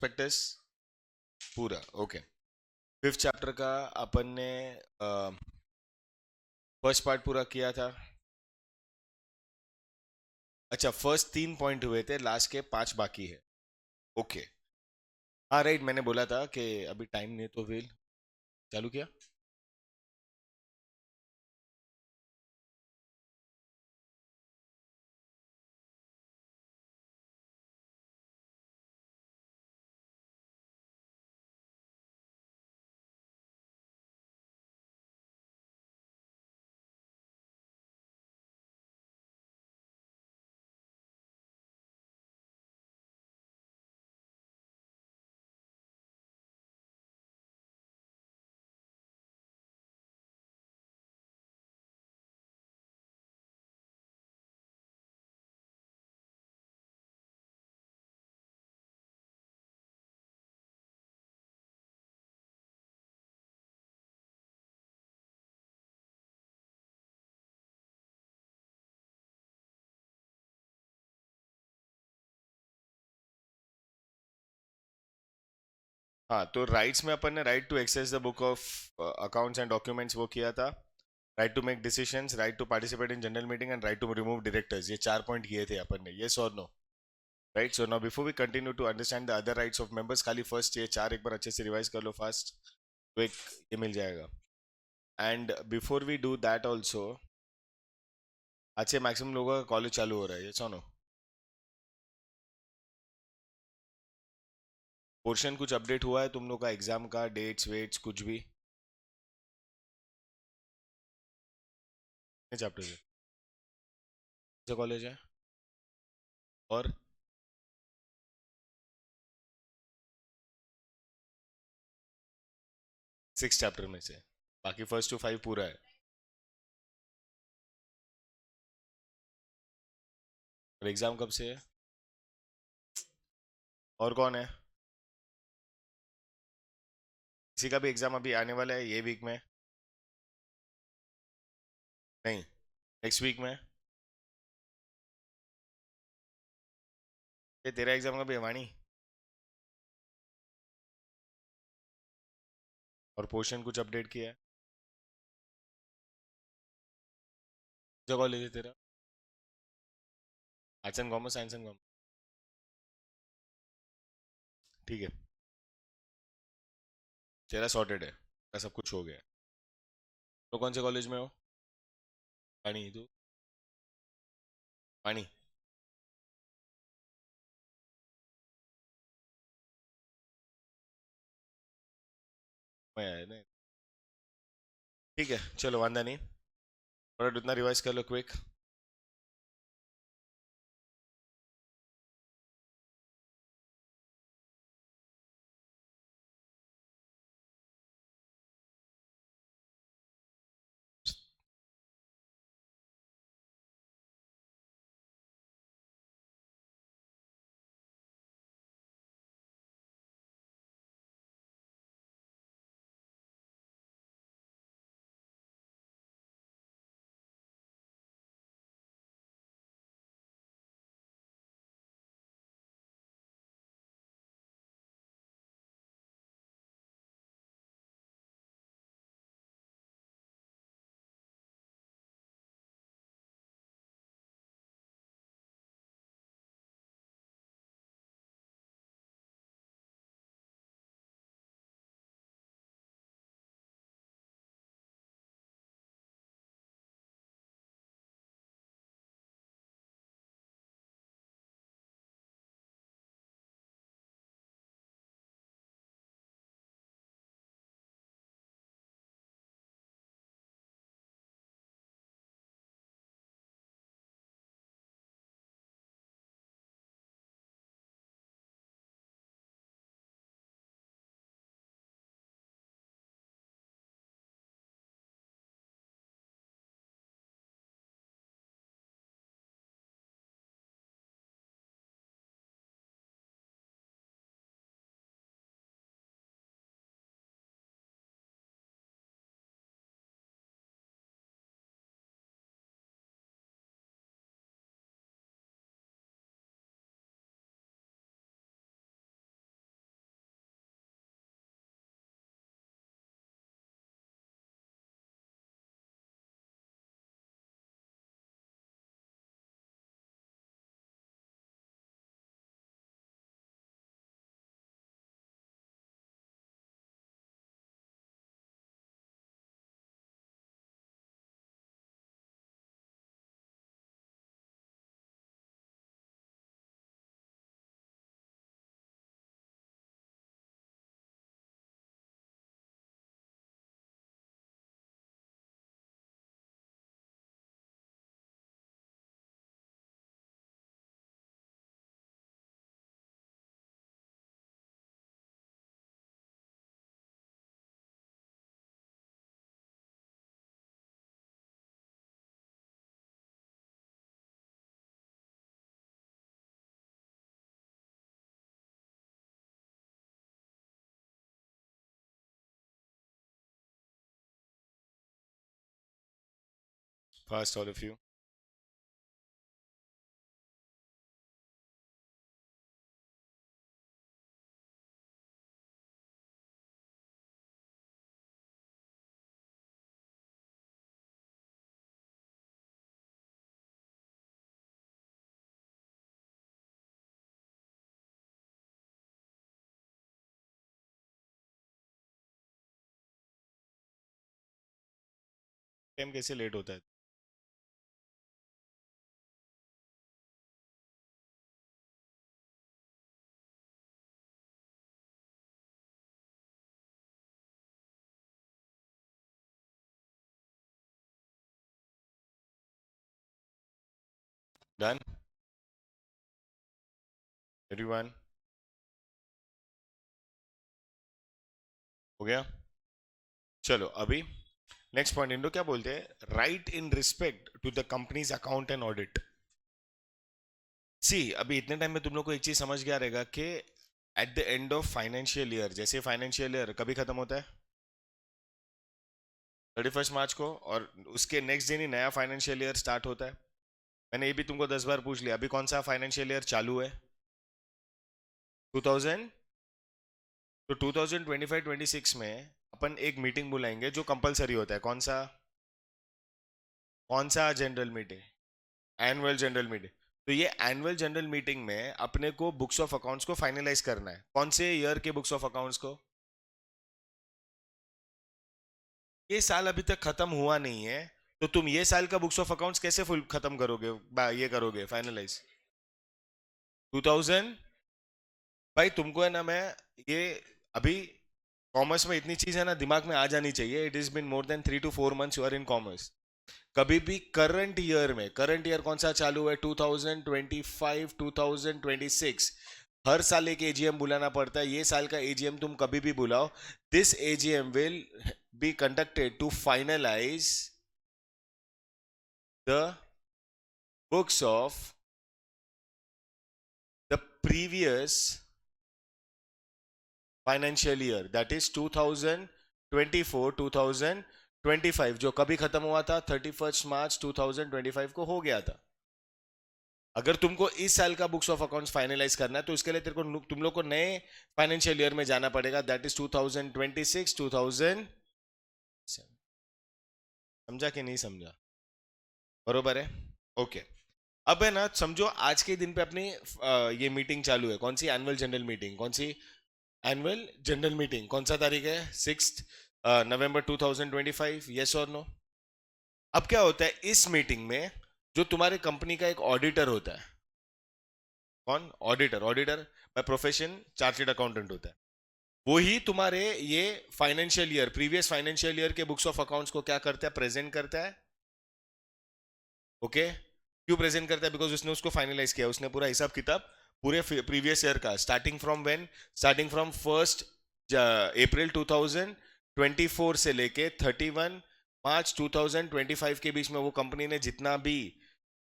Prospectus पूरा okay. Fifth chapter का अपन ने फर्स्ट पार्ट पूरा किया था। अच्छा, फर्स्ट 3 पॉइंट हुए थे, लास्ट के 5 बाकी है। ओके। हाँ राइट, मैंने बोला था कि अभी टाइम नहीं तो वेल चालू किया। हाँ, तो राइट्स में अपन ने right to access the book of accounts and documents वो किया था। Right to make decisions, right to participate in general meeting and right to remove directors, ये 4 पॉइंट किए थे अपन ने, यस और no? Right, so now before we continue to understand the other rights of members, खाली first ये चार एक बार अच्छे से रिवाइज कर लो फास्ट, तो एक ये मिल जाएगा। And before we do that also, आज से मैक्सिमम लोगों का कॉलेज चालू हो रहा है, यस और नो? पोर्शन कुछ अपडेट हुआ है तुम लोग का एग्जाम का, डेट्स वेट्स कुछ भी? चैप्टर से कॉलेज है और 6 चैप्टर में से बाकी फर्स्ट टू 5 पूरा है। और एग्जाम कब से है? और कौन है? किसी का भी एग्जाम अभी आने वाला है ये वीक में? नहीं, नेक्स्ट वीक में। ये तेरा एग्जाम कभी है वाणी? और पोर्शन कुछ अपडेट किया है? जो कॉलेज है तेरा? Arts and commerce, science and commerce? ठीक है, तेरा सॉर्टेड है, तेरा सब कुछ हो गया है। तो कौन से कॉलेज में हो? वाणी, तू? वाणी? मैं आया नहीं। ठीक है, चलो वांदा नहीं, थोड़ा उतना रिवाइज कर लो quick. Fast all of you. Time कैसे लेट होता है? Done everyone? हो गया? चलो अभी नेक्स्ट पॉइंट इंडो क्या बोलते हैं, right in respect to the companies account and audit. See अभी इतने टाइम में तुम लोग को एक चीज समझ गया रहेगा कि eight the end of financial year, जैसे फाइनेंशियल ईयर कभी खत्म होता है 31 मार्च को, और उसके नेक्स्ट दिन ही नया फाइनेंशियल ईयर स्टार्ट होता है. मैंने ये भी तुमको 10 बार पूछ लिया, अभी कौन सा फाइनेंशियल ईयर चालू है? 2000. तो 2025-26 में अपन एक मीटिंग बुलाएंगे जो कंपलसरी होता है. कौन सा general meeting? Annual general meeting. तो ये एनुअल जनरल मीटिंग में अपने को बुक्स ऑफ अकाउंट्स को फाइनलाइज करना है. कौन से ईयर के बुक्स ऑफ अकाउंट्स को? ये साल अभी तक खत्म हुआ नहीं है, तो तुम ये साल का बुक्स ऑफ अकाउंट्स कैसे फुल खत्म करोगे, ये करोगे फाइनलाइज 2000? भाई तुमको है ना, मैं ये अभी कॉमर्स में इतनी चीज है ना दिमाग में आ जानी चाहिए. It is been more than 3 to 4 months you are in commerce. कभी भी करंट ईयर में, करंट ईयर कौन सा चालू है? 2025 2026. हर साल एक एजीएम बुलाना पड़ता है. ये साल का एजीएम तुम कभी भी बुलाओ, this AGM will be conducted to finalise the books of the previous financial year, that is 2024 2025, जो कभी खत्म हुआ था 31 मार्च 2025 को हो गया था. अगर तुमको इस साल का बुक्स ऑफ अकाउंट्स फाइनलाइज करना है तो इसके लिए तेरे को तुम लोग को नए फाइनेंशियल ईयर में जाना पड़ेगा, दैट इज 2026 2000. समझा कि नहीं समझा? बरोबर है? ओके. अब है ना, समझो आज के दिन पे अपनी ये मीटिंग चालू है. कौन सी? Annual general meeting. कौन सी? Annual general meeting. कौन सा तारीख है? 6 नवंबर 2025. यस और नो? अब क्या होता है इस मीटिंग में, जो तुम्हारे कंपनी का एक ऑडिटर होता है. कौन? Auditor. Auditor by profession chartered accountant होता है. वो ही तुम्हारे ये financial year, previous financial year के बुक्स ऑफ अकाउंट्स को क्या करता है? प्रेजेंट करता है. ओके. क्यों प्रेजेंट करता है? बिकॉज उसने उसको फाइनलाइज किया, उसने पूरा हिसाब किताब पूरे प्रीवियस ईयर का, starting from when, starting from 1 अप्रैल 2024 से लेके 31 मार्च 2025 के बीच में वो कंपनी ने जितना भी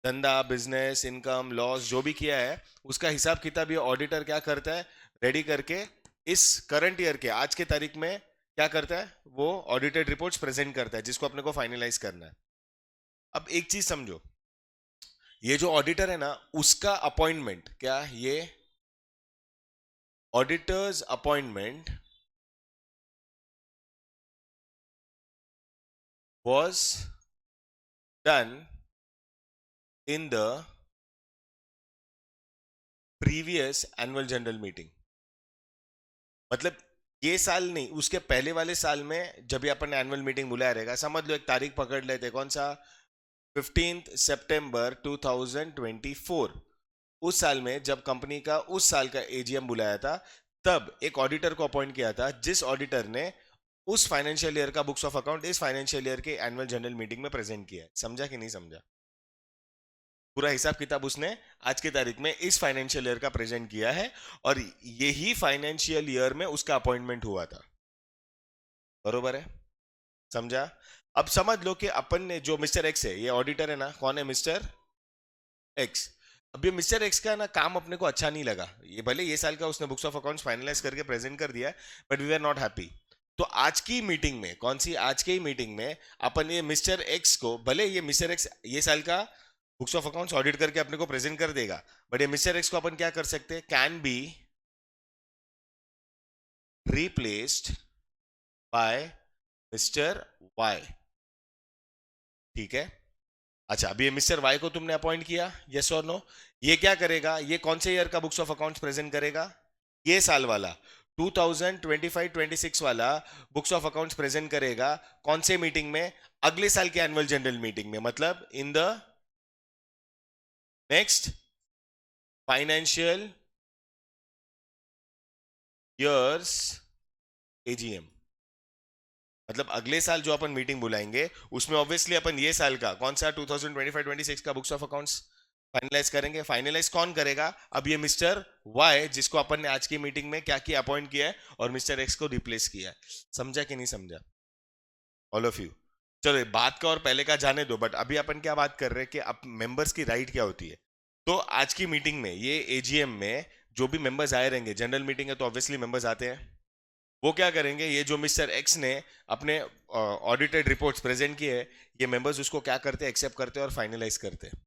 धंधा, बिजनेस, इनकम, लॉस जो भी किया है, उसका हिसाब किताब ये ऑडिटर क्या करता है? रेडी करके इस करंट ईयर के आज के तारीख में क्या करता है? वो ऑडिटेड रिपोर्ट्स प्रेजेंट करता है, जिसको अपने को फाइनलाइज करना है. अब एक चीज समझो, ये जो ऑडिटर है ना, उसका अपॉइंटमेंट क्या, ये auditors appointment was done in the previous annual general meeting. मतलब ये साल नहीं, उसके पहले वाले साल में जब भी अपन एनुअल मीटिंग बुलाया रहेगा, समझ लो एक तारीख पकड़ लेते. कौन सा? 15 सितंबर 2024. उस साल में जब कंपनी का उस साल का एजीएम बुलाया था, तब एक ऑडिटर को अपॉइंट किया था, जिस ऑडिटर ने उस फाइनेंशियल ईयर का बुक्स ऑफ अकाउंट इस फाइनेंशियल ईयर के एनुअल जनरल मीटिंग में प्रेजेंट किया है. समझा कि नहीं समझा? पूरा हिसाब किताब उसने आज की तारीख में इस फाइनेंशियल ईयर का प्रेजेंट किया है, और यही फाइनेंशियल ईयर में उसका अपॉइंटमेंट हुआ था. बरोबर है? समझा? अब समझ लो कि अपन ने जो मिस्टर एक्स है, ये ऑडिटर है ना, कौन है? Mister x. अब ये मिस्टर एक्स का ना काम अपने को अच्छा नहीं लगा. ये भले ये साल का उसने बुक्स ऑफ अकाउंट्स फाइनलाइज करके प्रेजेंट कर दिया, but we are not happy. तो आज की मीटिंग में, कौन सी, आज की मीटिंग में अपन ये मिस्टर एक्स को, भले ये मिस्टर एक्स ये साल का बुक्स ऑफ अकाउंट्स ऑडिट करके अपने को प्रेजेंट कर देगा, बट ये मिस्टर एक्स को अपन क्या कर सकते हैं, can be replaced by mister Y. ठीक है, अच्छा अभी ये मिस्टर वाई को तुमने अपॉइंट किया, यस और नो। ये क्या करेगा, ये कौन से ईयर का बुक्स ऑफ अकाउंट्स प्रेजेंट करेगा, ये साल वाला 2025-26 वाला बुक्स ऑफ अकाउंट्स प्रेजेंट करेगा। कौन से मीटिंग में, अगले साल के एनुअल जनरल मीटिंग में, मतलब in the next financial years AGM. मतलब अगले साल जो अपन मीटिंग बुलाएंगे उसमें ऑब्वियसली अपन ये साल का कौन सा 2025-26 का बुक्स ऑफ अकाउंट्स फाइनलाइज करेंगे। फाइनलाइज कौन करेगा, अब ये मिस्टर वाई जिसको अपन ने आज की मीटिंग में क्या किया, अपॉइंट किया है, और मिस्टर एक्स को रिप्लेस किया है। समझा कि नहीं समझा ऑल ऑफ यू? चलो बात का और पहले का जाने दो, बट अभी अपन क्या बात कर रहे हैं कि अब मेंबर्स की राइट क्या होती है। तो आज की मीटिंग में, ये एजीएम में जो भी मेंबर्स आए रहेंगे, जनरल मीटिंग है तो ऑब्वियसली मेंबर्स आते हैं, वो क्या करेंगे, ये जो मिस्टर एक्स ने अपने ऑडिटेड रिपोर्ट्स प्रेजेंट किए हैं, ये मेंबर्स उसको क्या करते हैं, एक्सेप्ट करते हैं और फाइनलाइज करते हैं।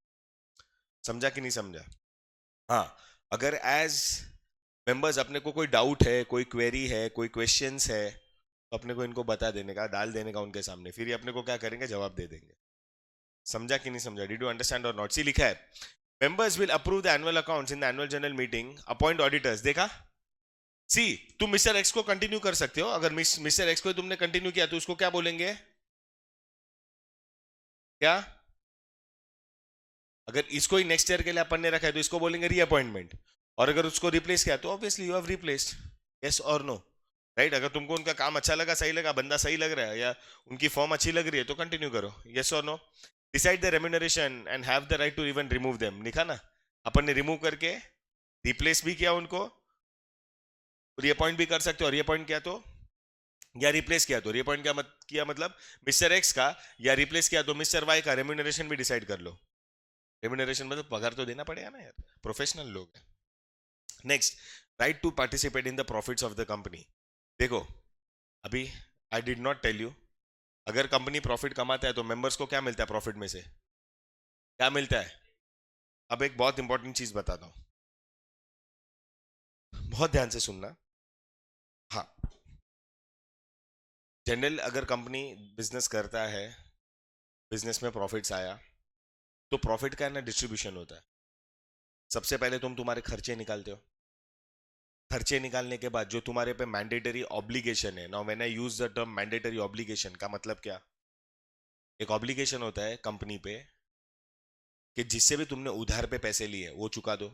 समझा कि नहीं समझा? हाँ, अगर एज मेंबर्स अपने को कोई डाउट है, कोई क्वेरी है, कोई क्वेश्चंस है, तो अपने को इनको बता देने का, डाल देने का उनके सामने, फिर ये अपने को क्या करेंगे, जवाब दे देंगे। समझा कि नहीं समझा? डिड यू अंडरस्टैंड और नॉट? सी लिखा है, members will approve the annual accounts in the annual general meeting, appoint auditors. देखा, सी तुम मिस्टर एक्स को कंटिन्यू कर सकते हो, अगर मिस्टर एक्स को तुमने कंटिन्यू किया तो उसको क्या बोलेंगे, क्या, अगर इसको ही नेक्स्ट ईयर के लिए अपन ने रखा है तो इसको बोलेंगे रीअपॉइंटमेंट, और अगर उसको रिप्लेस किया तो obviously you have replaced. Yes और नो? राइट, अगर तुमको उनका काम अच्छा लगा, सही लगा, बंदा सही लग रहा है, या उनकी फॉर्म अच्छी लग रही है तो कंटिन्यू करो। यस और no? Decide the remuneration and have the right to even remove them. लिखा ना, अपन ने रिमूव करके रिप्लेस भी किया उनको, रीअपॉइंट भी कर सकते हो, रीअपॉइंट किया तो, या रिप्लेस किया तो, रीअपॉइंट किया मतलब मिस्टर एक्स का, या रिप्लेस किया तो मिस्टर वाई का रेम्यूनरेशन भी डिसाइड कर लो। रेम्यूनरेशन मतलब पगार तो देना पड़ेगा ना यार, प्रोफेशनल लोग हैं। Next, right to participate in the profits of the company. देखो, अभी I did not tell you, अगर कंपनी प्रॉफिट कमाता है तो मेंबर्स को क्या मिलता है प्रॉफिट में से, क्या मिलता है? अब एक बहुत इंपॉर्टेंट चीज बताता हूं, बहुत ध्यान से सुनना। हाँ, जनरल अगर कंपनी बिजनेस करता है, बिजनेस में प्रॉफिट्स आया, तो प्रॉफिट का है ना डिस्ट्रीब्यूशन होता है। सबसे पहले तुम तुम्हारे खर्चे निकालते हो, खर्चे निकालने के बाद जो तुम्हारे पे मैंडेटरी ऑब्लिगेशन है, now when I use the term mandatory obligation का मतलब क्या, एक ऑब्लिगेशन होता है कंपनी पे कि जिससे भी तुमने उधार पे पैसे लिए वो चुका दो,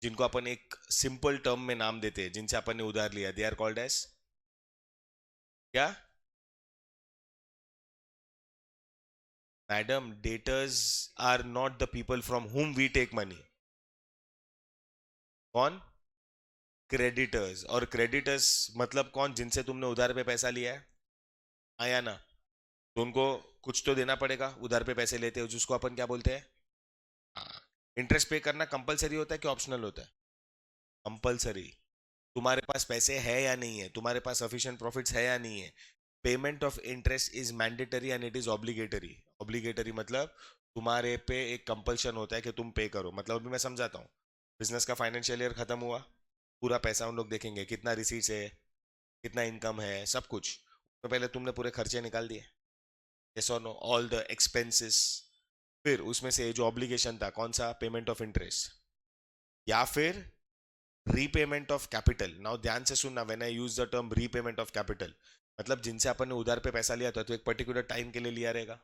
जिनको अपन एक सिंपल टर्म में नाम देते हैं, जिनसे अपन ने उधार लिया, दे आर कॉल्ड एज क्या, madam, debtors are not the people from whom we take money. कौन? क्रेडिटर्स। और क्रेडिटर्स मतलब कौन, जिनसे तुमने उधार पे पैसा लिया है, आया ना, तो उनको कुछ तो देना पड़ेगा, उधार पे पैसे लेते हो जिसको अपन क्या बोलते हैं, इंटरेस्ट पे करना कंपलसरी होता है कि ऑप्शनल होता है? कंपलसरी। तुम्हारे पास पैसे है या नहीं है, तुम्हारे पास सफिशिएंट प्रॉफिट्स है या नहीं है, payment of interest is mandatory and it is obligatory. Obligatory मतलब तुम्हारे पे एक कंपल्शन होता है कि तुम पे करो। मतलब अभी मैं समझाता हूँ, बिजनेस का फाइनेंशियल ईयर खत्म हुआ, पूरा पैसा उन लोग देखेंगे, कितना रिसीट्स है, कितना इनकम है, सब कुछ, तो पहले तुमने पूरे खर्चे निकाल दिए, यस और नो, ऑल द एक्सपेंसेस, फिर उसमें से जो ऑब्लिगेशन था कौन सा, पेमेंट ऑफ इंटरेस्ट, या फिर रीपेमेंट ऑफ कैपिटल। नाउ ध्यान से सुनना, when I use the term repayment of capital, मतलब जिनसे अपन ने उधार पे पैसा लिया था तो एक पर्टिकुलर टाइम के लिए लिया रहेगा,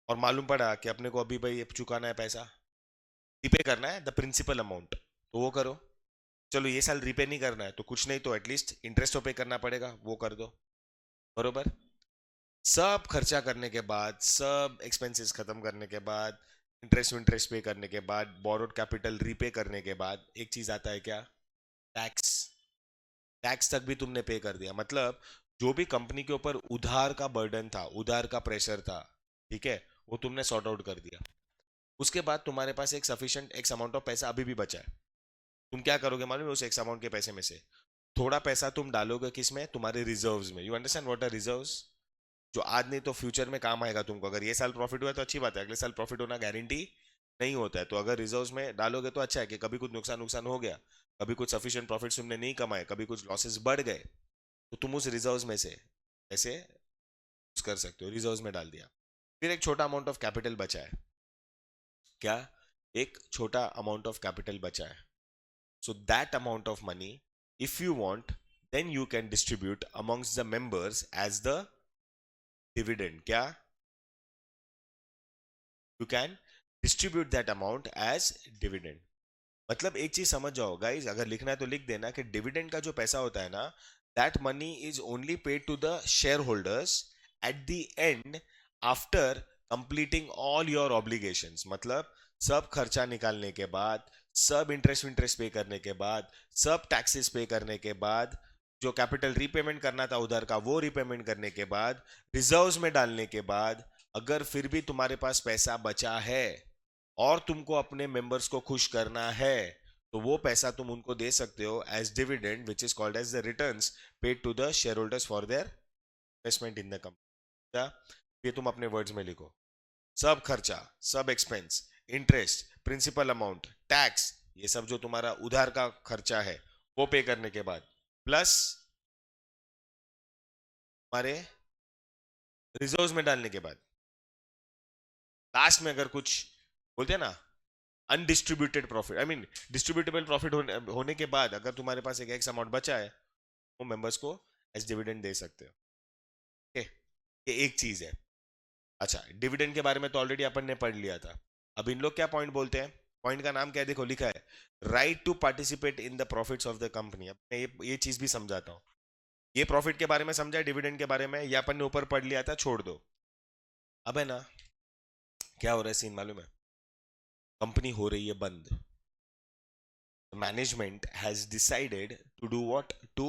और मालूम पड़ा कि अपने को अभी भाई चुकाना है पैसा, रीपे करना है द प्रिंसिपल अमाउंट, तो वो करो। चलो ये साल रीपे नहीं करना है तो कुछ नहीं तो एटलीस्ट इंटरेस्ट तो पे करना पड़ेगा, वो कर दो, बरोबर। सब खर्चा करने के बाद, सब एक्सपेंसेस खत्म करने के बाद, इंटरेस्ट पे करने के बाद, बोरोड कैपिटल रीपे करने के बाद, एक चीज आता है क्या, टैक्स। टैक्स तक भी तुमने पे कर दिया, मतलब जो भी कंपनी के ऊपर उधार का बर्डन था, उधार का प्रेशर था, ठीक है, वो तुमने सॉर्ट आउट कर दिया। उसके बाद तुम्हारे पास एक सफिशिएंट एक्स अमाउंट ऑफ पैसा अभी भी बचा है, तुम क्या करोगे मालूम है उस एक्स अमाउंट के पैसे में से, थोड़ा पैसा तुम डालोगे किसमें, तुम्हारे रिजर्व्स में। You understand what are reserves? जो आज नहीं तो फ्यूचर में काम आएगा तुमको। अगर ये साल प्रॉफिट हुआ तो अच्छी बात है, अगले साल प्रॉफिट होना गारंटी नहीं होता है। तो अगर रिजर्व्स में डालोगे तो अच्छा है कि कभी कुछ नुकसान नुकसान हो गया, कभी कुछ सफिशिएंट प्रॉफिट तुमने नहीं कमाए, कभी कुछ लॉसेस बढ़ गए, तो तुम उस रिजर्व्स में से ऐसे यूज कर सकते हो। रिजर्व्स में डाल दिया। फिर एक छोटा अमाउंट ऑफ कैपिटल बचा है। क्या? एक छोटा अमाउंट ऑफ कैपिटल बचा है। So that amount of money, if you want, then you can distribute amongst the members as the dividend. क्या? You can distribute that amount as dividend. मतलब एक चीज समझ जाओ गाइस, अगर लिखना है तो लिख देना कि डिविडेंड का जो पैसा होता है ना, that money is only paid to the share holders at the end, after completing all your obligations. मतलब सब खर्चा निकालने के बाद, सब इंटरेस्ट इंटरेस्ट पे करने के बाद, सब टैक्सेस पे करने के बाद, जो कैपिटल रीपेमेंट करना था उधर का वो रीपेमेंट करने के बाद, रिजर्व्स में डालने के बाद, अगर फिर भी तुम्हारे पास पैसा बचा है और तुमको अपने मेंबर्स को खुश करना है, तो वो पैसा तुम उनको दे सकते हो as dividend, which is called as the returns paid to the share holders for their investment in the company. ये तुम अपने वर्ड्स में लिखो। सब खर्चा, सब expense, interest, principal amount, tax, ये सब जो तुम्हारा उधार का खर्चा है वो पे करने के बाद, प्लस हमारे रिजर्व्स में डालने के बाद, लास्ट में अगर कुछ बोलते हैं ना undistributed profit, I mean distributable profit होने के बाद अगर तुम्हारे पास एक एक्स अमाउंट बचा है, वो मेंबर्स को एज डिविडेंड दे सकते हो। ओके, ये एक चीज है। अच्छा, डिविडेंड के बारे में तो ऑलरेडी अपन ने पढ़ लिया था। अब इन लोग क्या पॉइंट बोलते हैं? पॉइंट का नाम क्या है? देखो लिखा है, right to participate in the profits of the company. अब मैं ये चीज भी समझाता हूँ। ये प्रॉफिट के बारे में समझा है, डिविडेंड के बारे में या अपन ने ऊपर पढ़ लिया था, छोड़ दो। अब है ना, क्या हो रहा है सीन मालूम है? कंपनी हो रही है बंद। Management has decided to do what? To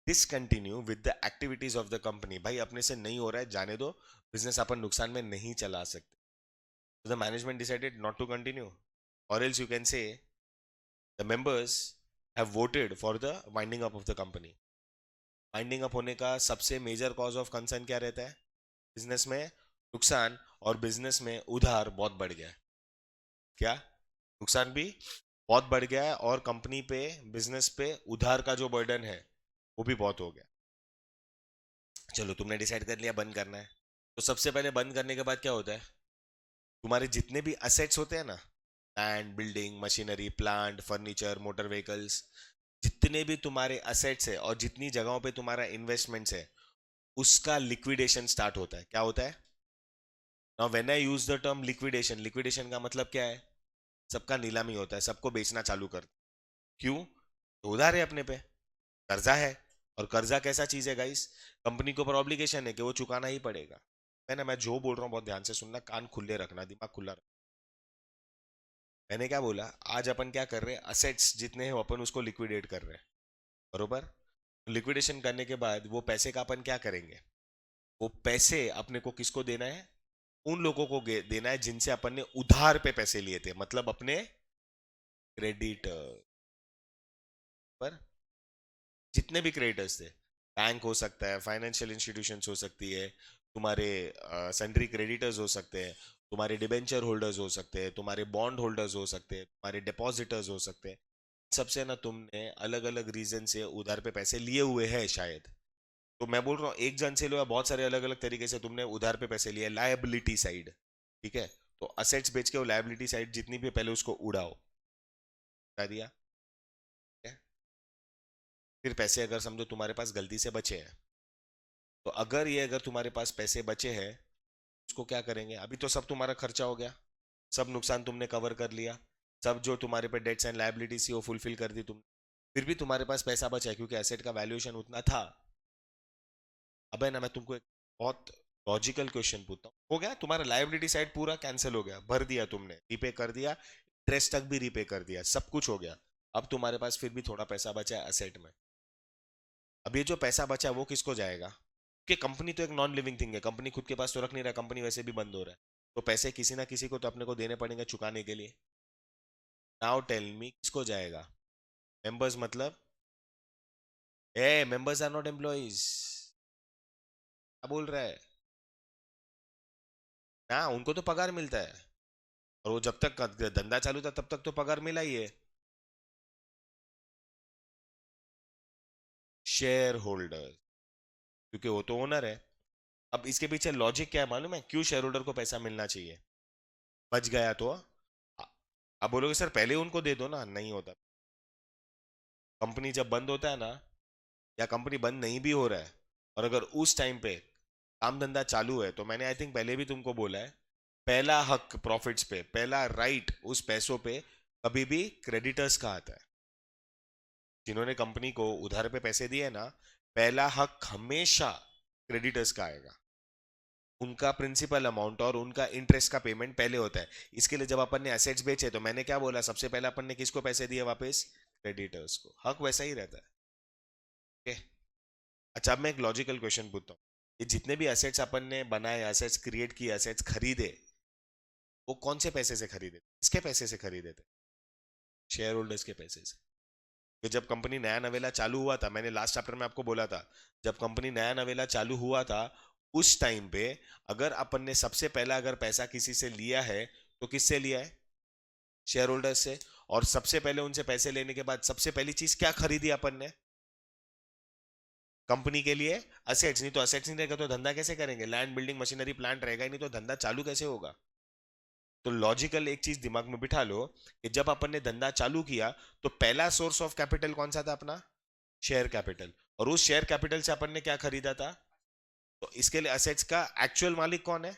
discontinue with the activities of the company. भाई अपने से नहीं हो रहा है, जाने दो, बिजनेस अपन नुकसान में नहीं चला सकते। So the management decided not to continue, or else you can say the members have voted for the winding up of the company. Winding up होने का सबसे मेजर कॉज ऑफ कंसर्न क्या रहता है? बिजनेस में नुकसान, और बिजनेस में उधार बहुत बढ़ गया है। क्या? नुकसान भी बहुत बढ़ गया है, और कंपनी पे, बिजनेस पे उधार का जो बर्डन है वो भी बहुत हो गया। चलो तुमने डिसाइड कर लिया बंद करना है, तो सबसे पहले बंद करने के बाद क्या होता है? तुम्हारे जितने भी असेट्स होते हैं ना, land, building, machinery, plant, furniture, motor vehicles, जितने भी तुम्हारे असेट्स है और जितनी जगहों पे तुम्हारा इन्वेस्टमेंट्स है, उसका लिक्विडेशन स्टार्ट होता है। क्या होता है? Now when I use the term liquidation, liquidation का मतलब क्या है? सबका नीलामी होता है, सबको बेचना चालू कर। क्यों? तो उधार है अपने पे, कर्जा है। और कर्जा कैसा चीज है गाइस? कंपनी के ऊपर ऑब्लिगेशन है कि वो चुकाना ही पड़ेगा। मैं जो बोल रहा हूँ बहुत ध्यान से सुनना, कान खुले रखना, दिमाग खुला रखना। मैंने क्या बोला? आज अपन क्या कर रहे हैं? असेट्स जितने हैं अपन उसको लिक्विडेट कर रहे हैं, बरोबर? लिक्विडेशन करने के बाद वो पैसे का अपन क्या करेंगे? वो पैसे अपने को किसको देना है? उन लोगों को देना है जिनसे अपन ने उधार पे पैसे लिए थे, मतलब अपने क्रेडिटर पर। जितने भी क्रेडिटर्स थे, बैंक हो सकता है, फाइनेंशियल इंस्टीट्यूशंस हो सकती है, तुम्हारे सैंड्री क्रेडिटर्स हो सकते हैं, तुम्हारे डिबेंचर होल्डर्स हो सकते हैं, तुम्हारे बॉन्ड होल्डर्स हो सकते हैं, तुम्हारे डिपॉजिटर्स हो सकते हैं। सबसे ना तुमने अलग अलग रीजन से उधार पे पैसे लिए हुए हैं शायद। तो मैं बोल रहा हूँ एक जन से लो या बहुत सारे अलग अलग तरीके से तुमने उधार पे पैसे लिए, लायबिलिटी साइड। ठीक है, तो असेट्स बेच के वो लायबिलिटी साइड जितनी भी पहले उसको उड़ाओ, उड़ा दिया। ठीक है? फिर पैसे अगर समझो तुम्हारे पास गलती से बचे हैं, तो अगर तुम्हारे पास पैसे बचे हैं, उसको क्या करेंगे? अभी तो सब तुम्हारा खर्चा हो गया, सब नुकसान तुमने कवर कर लिया, सब जो तुम्हारे पे डेट्स एंड लायबिलिटीज थी वो फुलफिल कर दी तुमने। फिर भी तुम्हारे पास पैसा बचा है क्योंकि एसेट का वैल्यूएशन उतना था। अब है ना, मैं तुमको एक बहुत लॉजिकल क्वेश्चन पूछता हूँ। हो गया तुम्हारा लायबिलिटी साइड पूरा कैंसिल हो गया, भर दिया तुमने, रीपे कर दिया, इंटरेस्ट तक भी रीपे कर दिया, सब कुछ हो गया। अब तुम्हारे पास फिर भी थोड़ा पैसा बचा है असेट में। अब ये जो पैसा बचा है वो किसको जाएगा? कि कंपनी तो एक नॉन लिविंग थिंग है, कंपनी खुद के पास तो रख नहीं रहा, कंपनी वैसे भी बंद हो रहा है, तो पैसे किसी ना किसी को तो अपने को देने पड़ेंगे चुकाने के लिए। नाउ टेल मी, किसको जाएगा? मेंबर्स मतलब ए मेंबर्स आर नॉट एम्प्लॉइज, क्या बोल रहा है? ना, उनको तो पगार मिलता है, और वो जब तक धंधा चालू था तब तक तो पगार मिला ही है। शेयर होल्डर, क्योंकि वो तो ओनर है। अब इसके पीछे लॉजिक क्या है मालूम है, क्यों शेयर होल्डर को पैसा मिलना चाहिए? बच गया तो अब बोलोगे सर पहले उनको दे दो ना, नहीं होता। कंपनी जब बंद होता है ना, या कंपनी बंद नहीं भी हो रहा है, और अगर उस टाइम पे काम धंधा चालू है, तो मैंने आई थिंक पहले भी तुमको बोला है, पहला हक प्रॉफिट्स पे, पहला राइट उस पैसों पे कभी भी क्रेडिटर्स का आता है। जिन्होंने कंपनी को उधार पे पैसे दिए ना, पहला हक हमेशा क्रेडिटर्स का आएगा। उनका प्रिंसिपल अमाउंट और उनका इंटरेस्ट का पेमेंट पहले होता है। इसके लिए जब अपन ने एसेट्स बेचे, तो मैंने क्या बोला, सबसे पहले अपन ने किसको पैसे दिए वापस? क्रेडिटर्स को। हक वैसा ही रहता है। ओके। अच्छा, अब मैं एक लॉजिकल क्वेश्चन पूछता हूँ। ये जितने भी एसेट्स अपन ने बनाए, एसेट्स क्रिएट किए, एसेट्स खरीदे, वो कौन से पैसे से खरीदे? किसके पैसे से खरीदे थे? शेयर होल्डर्स के पैसे से। कि जब कंपनी नया नवेला चालू हुआ था, मैंने लास्ट चैप्टर में आपको बोला था, जब कंपनी नया नवेला चालू हुआ था, उस टाइम पे अगर अपन ने सबसे पहला अगर पैसा किसी से लिया है, तो किससे लिया है? शेयर होल्डर से। और सबसे पहले उनसे पैसे लेने के बाद सबसे पहली चीज क्या खरीदी अपन ने? कंपनी के लिए असेट्स। नहीं तो असेट्स नहीं रहेगा तो धंधा कैसे करेंगे? लैंड, बिल्डिंग, मशीनरी, प्लांट रहेगा ही नहीं तो धंधा चालू कैसे होगा? तो लॉजिकल एक चीज दिमाग में बिठा लो, कि जब अपन ने धंधा चालू किया, तो पहला सोर्स ऑफ कैपिटल कौन सा था अपना? Share capital. और उस शेयर कैपिटल से अपन ने क्या खरीदा था? तो इसके लिए असेट्स का एक्चुअल मालिक कौन है?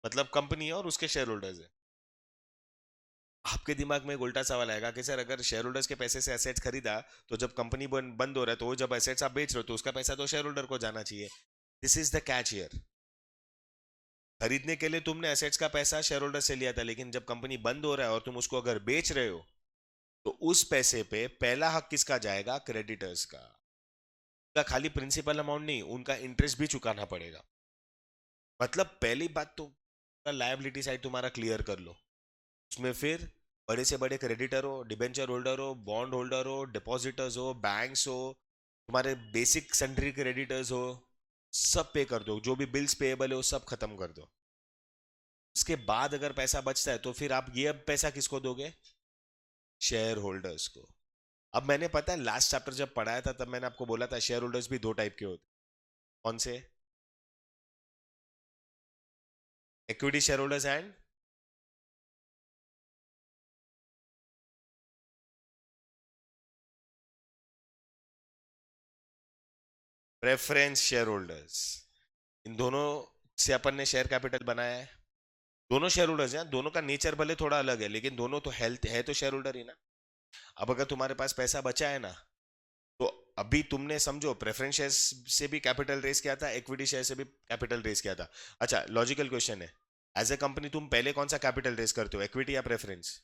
मतलब कंपनी है और उसके शेयर होल्डर्स है। आपके दिमाग में एक उल्टा सवाल आएगा कि सर अगर शेयर होल्डर्स के पैसे से एसेट्स खरीदा, तो जब कंपनी बंद हो रहा है, तो वो जब एसेट्स आप बेच रहे हो, तो उसका पैसा तो शेयर होल्डर को जाना चाहिए। This is the catch here. खरीदने के लिए तुमने एसेट्स का पैसा शेयर होल्डर से लिया था, लेकिन जब कंपनी बंद हो रहा है और तुम उसको अगर बेच रहे हो, तो उस पैसे पे पहला हक किसका जाएगा? क्रेडिटर्स का। उनका खाली प्रिंसिपल अमाउंट नहीं, उनका इंटरेस्ट भी चुकाना पड़ेगा। मतलब पहली बात तो लायबिलिटी साइड तुम्हारा क्लियर कर लो। उसमें फिर बड़े से बड़े क्रेडिटर हो, डिबेंचर होल्डर हो, बॉन्ड होल्डर हो, डिपॉजिटर्स हो, बैंक्स हो, तुम्हारे बेसिक सन्ड्री क्रेडिटर्स हो, सब पे कर दो। जो भी बिल्स पेएबल है वो सब खत्म कर दो। उसके बाद अगर पैसा बचता है, तो फिर आप ये अब पैसा किसको दोगे? शेयर होल्डर्स को। अब मैंने पता है लास्ट चैप्टर जब पढ़ाया था, तब मैंने आपको बोला था शेयर होल्डर्स भी दो टाइप के होते हैं। कौन से? Equity share holders and preference share holders. इन दोनों से अपन ने शेयर कैपिटल बनाया है। दोनों शेयर होल्डर्स हैं, दोनों का नेचर भले थोड़ा अलग है, लेकिन दोनों तो हेल्थ है तो शेयर होल्डर ही ना। अब अगर तुम्हारे पास पैसा बचा है ना, तो अभी तुमने समझो प्रेफरेंस शेयर से भी कैपिटल रेस किया था, इक्विटी शेयर से भी कैपिटल रेस किया था। अच्छा, लॉजिकल क्वेश्चन है, एज ए कंपनी तुम पहले कौन सा कैपिटल रेस करते हो, इक्विटी या प्रेफरेंस?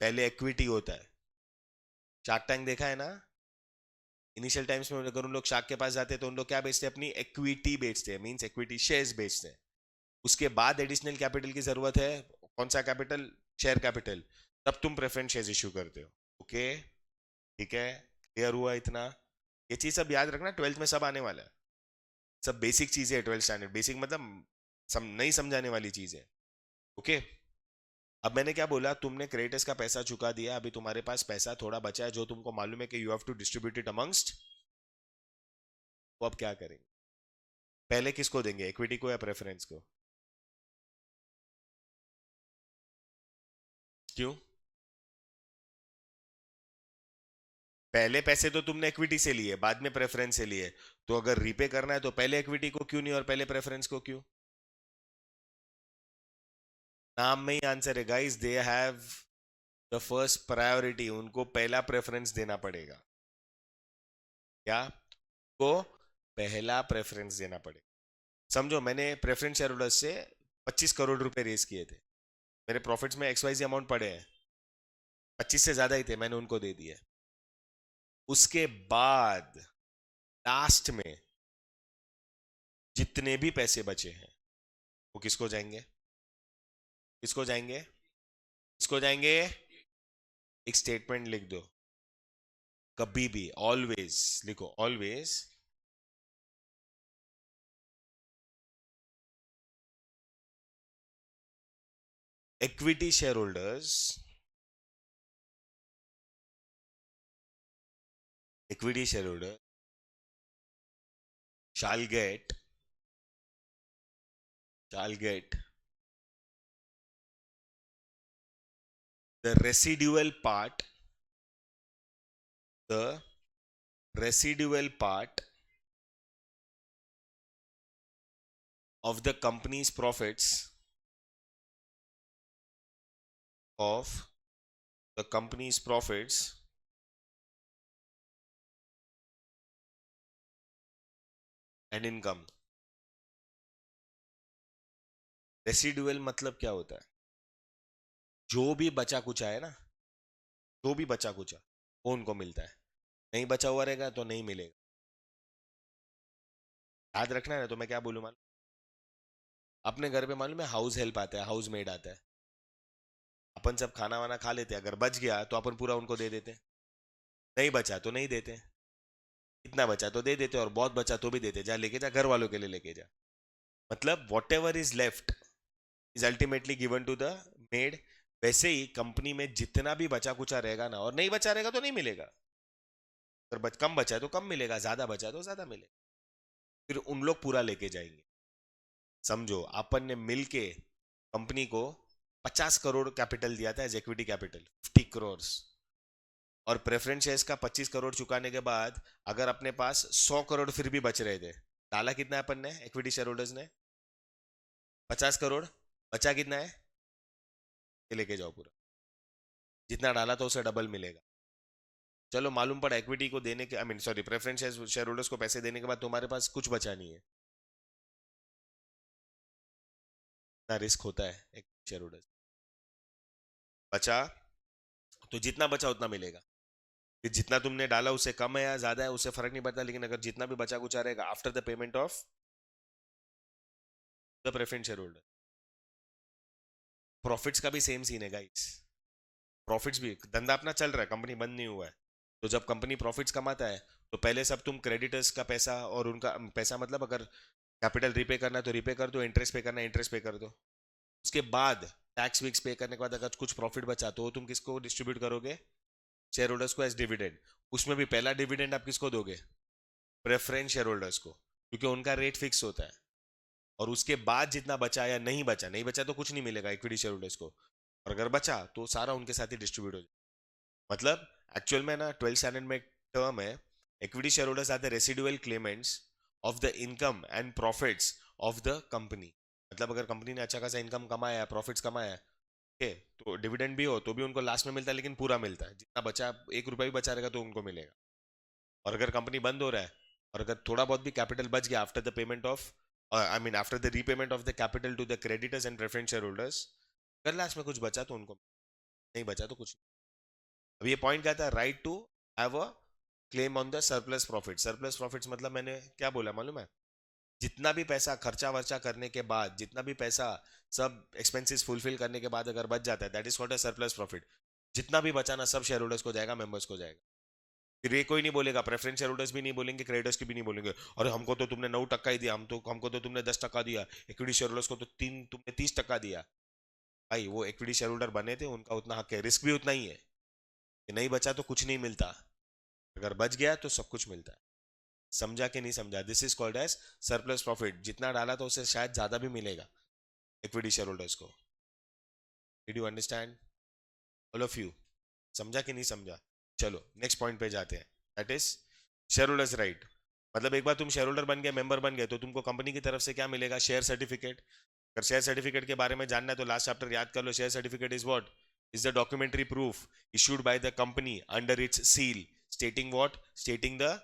पहले इक्विटी होता है। शार्क टैंक देखा है ना? इनिशियल टाइम्स में अगर उन लोग शार्क के पास जाते हैं, तो उन लोग क्या बेचते हैं? अपनी इक्विटी बेचते हैं, मींस इक्विटी शेयर्स बेचते हैं। उसके बाद एडिशनल कैपिटल की जरूरत है। कौन सा कैपिटल? Share capital. तब तुम प्रेफरेंस शेयर इश्यू करते हो। ओके, ठीक है, क्लियर हुआ इतना? ये चीज सब याद रखना, ट्वेल्थ में सब आने वाला है। सब बेसिक चीजें है, ट्वेल्थ स्टैंडर्ड बेसिक मतलब नहीं समझाने वाली चीज है। ओके। अब मैंने क्या बोला, तुमने क्रेडिटर्स का पैसा चुका दिया, अभी तुम्हारे पास पैसा थोड़ा बचा है, जो तुमको मालूम है कि you have to distribute it amongst. तो अब क्या करेंगे? पहले किसको देंगे, इक्विटी को या प्रेफरेंस को? क्यों? पहले पैसे तो तुमने इक्विटी से लिए, बाद में प्रेफरेंस से लिए। तो अगर रीपे करना है, तो पहले इक्विटी को क्यों नहीं और पहले प्रेफरेंस को क्यों? नाम में ही आंसर है guys, they have the first priority. उनको पहला प्रेफरेंस देना पड़ेगा। क्या को? पहला प्रेफरेंस देना पड़ेगा। समझो, मैंने प्रेफरेंस शेयर होल्डर्स से 25 करोड़ रुपए रेस किए थे। मेरे प्रॉफिट्स में एक्सवाइजी अमाउंट पड़े हैं, 25 से ज्यादा ही थे, मैंने उनको दे दिए। उसके बाद लास्ट में जितने भी पैसे बचे हैं, वो किसको जाएंगे? किसको जाएंगे? किसको जाएंगे? एक स्टेटमेंट लिख दो। कभी भी, ऑलवेज लिखो, always equity shareholders, equity shareholder shall get the residual part, the residual part of the company's profits, of the company's profits and income. Residual मतलब क्या होता है? जो भी बचा कुचा है ना, जो भी बचा कुचा वो उनको मिलता है, नहीं बचा हुआ रहेगा तो नहीं मिलेगा। याद रखना है ना, तो मैं क्या बोलूँ मालूम? अपने घर पे मालूम है हाउस हेल्प आता है, हाउस मेड आता है, अपन सब खाना वाना खा लेते हैं, अगर बच गया तो अपन पूरा उनको दे देते, नहीं बचा तो नहीं देते, इतना बचा तो दे देते, और बहुत बचा तो भी देते, जा लेके जा, घर वालों के लिए लेके जा। मतलब whatever is left is ultimately given to the made. वैसे ही कंपनी में जितना भी बचा कुचा रहेगा ना, और नहीं बचा रहेगा तो नहीं मिलेगा, अगर कम बचा है तो कम मिलेगा, ज्यादा बचा है तो ज्यादा मिलेगा, फिर उन लोग पूरा लेके जाएंगे। समझो, अपन ने मिलके कंपनी को 50 करोड़ कैपिटल दिया था एज इक्विटी कैपिटल, 50 करोड़, और प्रेफरेंस शेयर्स का 25 करोड़ चुकाने के बाद अगर अपने पास 100 करोड़ फिर भी बच रहे थे, डाला कितना है अपन ने, इक्विटी शेयर होल्डर्स ने 50 करोड़, बचा कितना है, ये लेके जाओ पूरा, जितना डाला था उसे डबल मिलेगा। चलो मालूम पड़ा इक्विटी को देने के, I mean sorry, preference share holders को पैसे देने के बाद तुम्हारे पास कुछ बचा नहीं है, ना रिस्क होता है एक शेयर होल्डर्स, बचा तो जितना बचा उतना मिलेगा, फिर जितना तुमने डाला उससे कम है या ज्यादा है उससे फर्क नहीं पड़ता, लेकिन अगर जितना भी बचा कुचा रहेगा after the payment of the preference share holder. Profits का भी सेम सीन है गाइस, प्रॉफिट्स भी, धंधा अपना चल रहा है, कंपनी बंद नहीं हुआ है, तो जब कंपनी प्रॉफिट्स कमाता है तो पहले सब तुम क्रेडिटर्स का पैसा और उनका पैसा, मतलब अगर कैपिटल रीपे करना है तो रीपे कर दो, इंटरेस्ट पे करना है इंटरेस्ट पे कर दो, उसके बाद टैक्स विक्स पे करने के बाद अगर कुछ प्रॉफिट बचा तो तुम किसको डिस्ट्रीब्यूट करोगे, शेयर होल्डर्स को एज डिविडेंड। उसमें भी पहला डिविडेंड आप किसको दोगे, प्रेफरेंस शेयर होल्डर्स को, क्योंकि उनका रेट फिक्स होता है, और उसके बाद जितना बचा या नहीं बचा, नहीं बचा तो कुछ नहीं मिलेगा इक्विटी शेयर होल्डर्स को, और अगर बचा तो सारा उनके साथ ही डिस्ट्रीब्यूट हो जाए। मतलब एक्चुअल में ना 12th स्टैंडर्ड में एक टर्म है, equity share holders are the residual claimants of the income and profits of the company. मतलब अगर कंपनी ने अच्छा खासा इनकम कमाया है, प्रॉफिट्स कमाया है, ओके, तो डिविडेंड भी हो तो भी उनको लास्ट में मिलता है, लेकिन पूरा मिलता है, जितना बचा, 1 रुपया भी बचा रहेगा तो उनको मिलेगा। और अगर कंपनी बंद हो रहा है और अगर थोड़ा बहुत भी कैपिटल बच गया after the payment of, I mean after the repayment of the capital to the creditors and preference share holders, अगर लास्ट में कुछ बचा तो उनको, नहीं बचा तो कुछ नहीं। अब ये पॉइंट क्या था, right to have a claim on the surplus profit. Surplus profits मतलब मैंने क्या बोला मालूम है, जितना भी पैसा खर्चा वर्चा करने के बाद, जितना भी पैसा सब एक्सपेंसेस फुलफिल करने के बाद अगर बच जाता है, that is called a surplus profit. जितना भी बचाना सब शेयर होल्डर्स को जाएगा, मेंबर्स को जाएगा, फिर ये कोई नहीं बोलेगा, प्रेफरेंस शेयर होल्डर्स भी नहीं बोलेंगे, क्रेडिटर्स की भी नहीं बोलेंगे, और हमको तो तुमने 9% ही दिया, हमको तो तुमने 10% दिया, इक्विटी शेयर होल्डर्स को तो तुमने 30% दिया। भाई वो इक्विटी शेयर होल्डर बने थे, उनका उतना हक है, रिस्क भी उतना ही है कि नहीं बचा तो कुछ नहीं मिलता, अगर बच गया तो सब कुछ मिलता है। समझा कि नहीं समझा? This is called as surplus profit. जितना डाला तो उससे शायद ज्यादा भी मिलेगा इक्विटी शेयर होल्डर्स को। Did you understand all of you? समझा कि नहीं समझा? चलो नेक्स्ट पॉइंट पे जाते हैं, that is share holders right. मतलब एक बार तुम शेयर होल्डर बन गए, मेंबर बन गए, तो तुमको कंपनी की तरफ से क्या मिलेगा, शेयर सर्टिफिकेट। अगर शेयर सर्टिफिकेट के बारे में जानना है तो लास्ट चैप्टर याद कर लो। Share certificate is what, is the documentary proof issued by the company under its seal stating what, stating the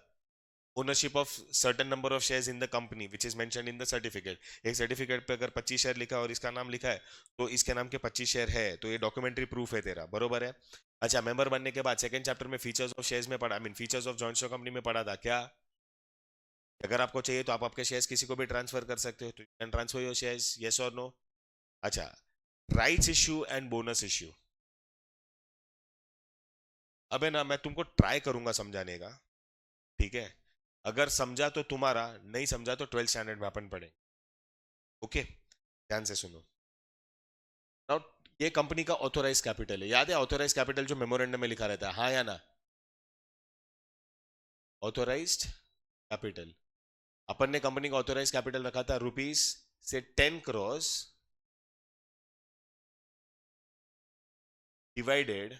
ownership of certain number of shares in the company which is mentioned in the certificate. एक certificate पे अगर 25 share लिखा है और इसका नाम लिखा है तो इसके नाम के 25 शेयर है, तो ये डॉक्यूमेंट्री प्रूफ है तेरा, बरोबर है। अच्छा, मेंबर बनने के बाद सेकंड चैप्टर में फीचर्स ऑफ शेयर्स में पढ़ा, I mean features of joint stock company में पढ़ा था क्या, अगर आपको चाहिए तो आप आपके शेयर्स किसी को भी ट्रांसफर कर सकते हो, तो you can transfer your shares, yes और नो। अच्छा, rights issue and bonus issue. अबे ना मैं तुमको ट्राई करूंगा समझाने का, ठीक है? अगर समझा तो तुम्हारा, नहीं समझा तो 12th स्टैंडर्ड में अपन पढ़ेंगे। ओके, ध्यान से सुनो। नाउ ये कंपनी का ऑथोराइज कैपिटल है, याद है ऑथोराइज कैपिटल जो मेमोरेंडम में लिखा रहता है, हाँ या ना? ऑथोराइज्ड कैपिटल, अपन ने कंपनी का ऑथोराइज कैपिटल रखा था रुपीज से 10 crore divided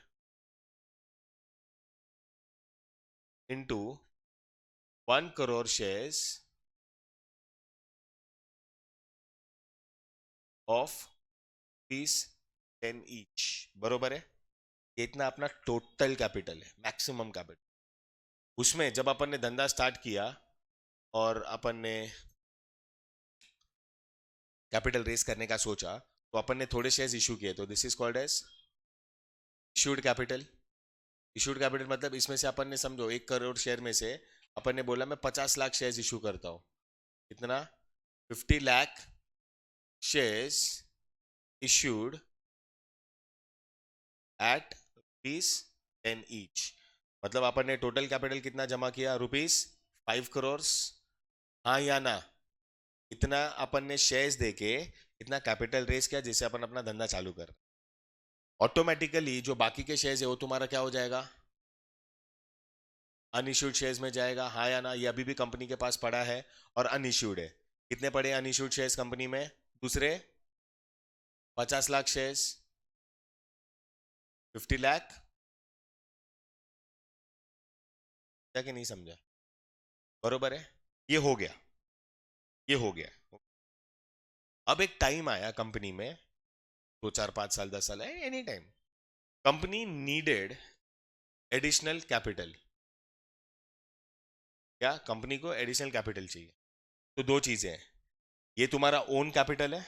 into 1 crore shares of ₹10 each, बरोबर है? ये इतना अपना टोटल कैपिटल है, मैक्सिमम कैपिटल। उसमें जब अपन ने धंधा स्टार्ट किया और अपन ने कैपिटल रेस करने का सोचा, तो अपन ने थोड़े शेयर्स इशू किए, तो this is called as issued capital. Issued capital मतलब इसमें से अपन ने समझो 1 करोड़ शेयर में से अपन ने बोला मैं 50 लाख शेयर्स इशू करता हूं। कितना? 50 lakh shares issued at ₹10 each. मतलब अपन ने टोटल कैपिटल कितना जमा किया? ₹5 करोड़। हाँ या ना? इतना अपन ने शेयर्स देके इतना कैपिटल रेस किया जिससे अपन अपना धंधा चालू कर। ऑटोमेटिकली जो बाकी के शेयर्स है वो तुम्हारा क्या हो जाएगा? अनइश्यूड शेयर्स में जाएगा, हाँ या ना? ये अभी भी कंपनी के पास पड़ा है और अनइश्यूड है। कितने पड़े अनइश्यूड शेयर्स कंपनी में? दूसरे 50 लाख शेयर्स, 50 लाख। क्या कि नहीं समझा? बरोबर है? ये हो गया, ये हो गया। अब एक टाइम आया कंपनी में, 2 4 5 साल 10 साल है, any time, company needed additional capital. क्या कंपनी को एडिशनल कैपिटल चाहिए? तो दो चीजें हैं, ये तुम्हारा ओन कैपिटल है,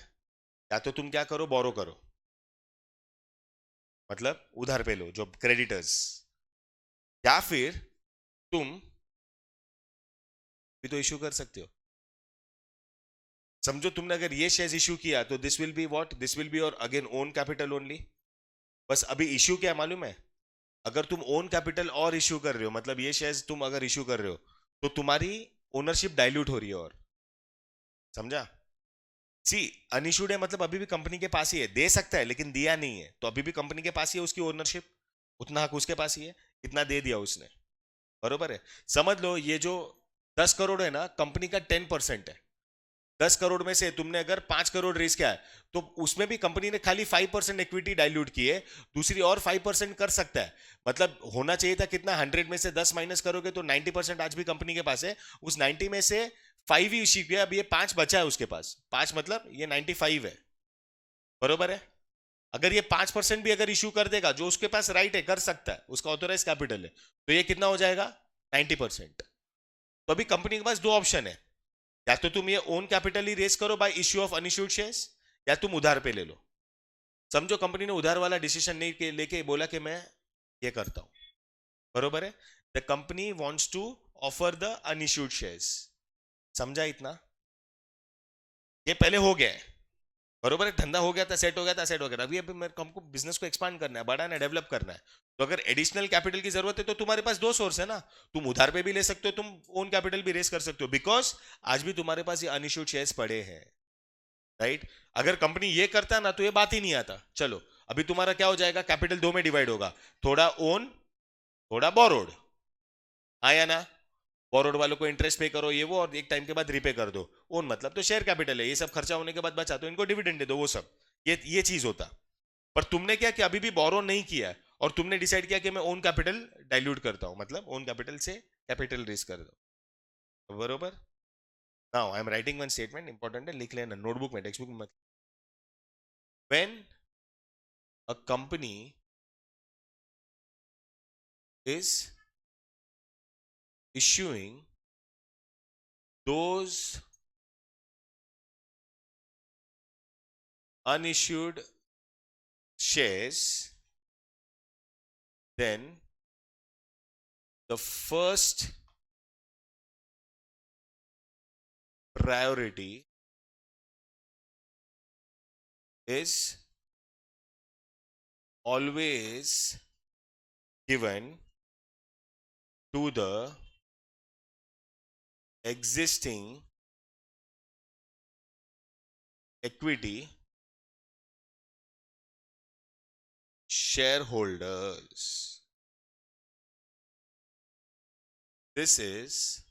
या तो तुम क्या करो, बोरो करो, मतलब उधार पे लो जो क्रेडिटर्स, या फिर तुम भी तो इशू कर सकते हो। समझो तुमने अगर ये शेयर्स इशू किया तो this will be what, this will be और अगेन ओन कैपिटल ओनली। बस अभी इशू क्या है मालूम है? अगर तुम ओन कैपिटल और इशू कर रहे हो, मतलब ये शेयर्स तुम अगर इशू कर रहे हो, तो तुम्हारी ओनरशिप डाइल्यूट हो रही है। और समझा? सी, अनइशूड है मतलब अभी भी कंपनी के पास ही है, दे सकता है लेकिन दिया नहीं है, तो अभी भी कंपनी के पास ही है उसकी ओनरशिप, उतना हक उसके पास ही है, इतना दे दिया उसने। बरोबर है? समझ लो ये जो 10 करोड़ है ना, कंपनी का 10% है। 10 करोड़ में से तुमने अगर 5 करोड़ रेस किया है, तो उसमें भी कंपनी ने खाली 5% इक्विटी डाइल्यूट की है, दूसरी और 5% कर सकता है। मतलब होना चाहिए था कितना, 100 में से 10 माइनस करोगे तो 90% आज भी कंपनी के पास है। उस 90 में से 5 ही इश्यू किया, अब ये 5 बचा है उसके पास, 5 मतलब ये 95 है। बरोबर है? अगर ये 5% भी अगर इशू कर देगा, जो उसके पास राइट है, कर सकता है, उसका ऑथोराइज कैपिटल है, तो ये कितना हो जाएगा? 90%। तो अभी कंपनी के पास दो ऑप्शन है, या तो तुम ये ओन कैपिटल ही रेस करो bye issue of unissued shares, या तुम उधार पे ले लो। समझो कंपनी ने उधार वाला डिसीजन नहीं लेके बोला कि मैं ये करता हूं। बरोबर है? The company wants to offer the unissued shares. समझा इतना? ये पहले हो गया है, बरोबर है? धंधा हो गया था, सेट हो गया था, सेट हो गया था। अभी अभी मेरे को, हमको बिजनेस को एक्सपांड करना है, बढ़ाना है, डेवलप करना है। तो अगर एडिशनल कैपिटल की जरूरत है तो तुम्हारे पास दो सोर्स है ना, तुम उधार पे भी ले सकते हो, तुम ओन कैपिटल भी रेस कर सकते हो, बिकॉज आज भी तुम्हारे पास ये अनइश्यूड शेयर्स पड़े हैं। राइट? अगर कंपनी ये करता ना तो ये बात ही नहीं आता। चलो, अभी तुम्हारा क्या हो जाएगा, कैपिटल दो में डिवाइड होगा, थोड़ा ओन, थोड़ा बोरोड। हाँ या ना? बोरोड वालों को इंटरेस्ट पे करो, ये वो, और एक टाइम के बाद रीपे कर दो। ओन मतलब तो शेयर कैपिटल है, ये सब खर्चा होने के बाद बचा तो इनको डिविडेंड दे दो, वो सब, ये चीज होता। पर तुमने क्या किया, अभी भी बोरो नहीं किया है, और तुमने डिसाइड किया कि मैं ओन कैपिटल डाइल्यूट करता हूं, मतलब ओन कैपिटल से कैपिटल रेस कर दो। बरोबर? Now I am writing one statement, important है, लिख लेना नोटबुक में, टेक्स्ट बुक में। When a company is issuing those unissued shares, then the first priority is always given to the existing equity shareholders. This is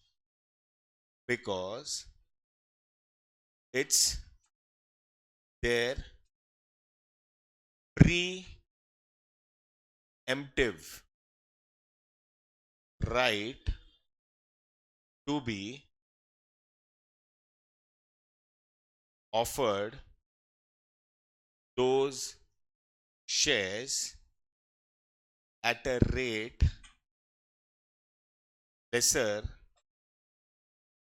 because it's their preemptive right to be offered those shares at a rate lesser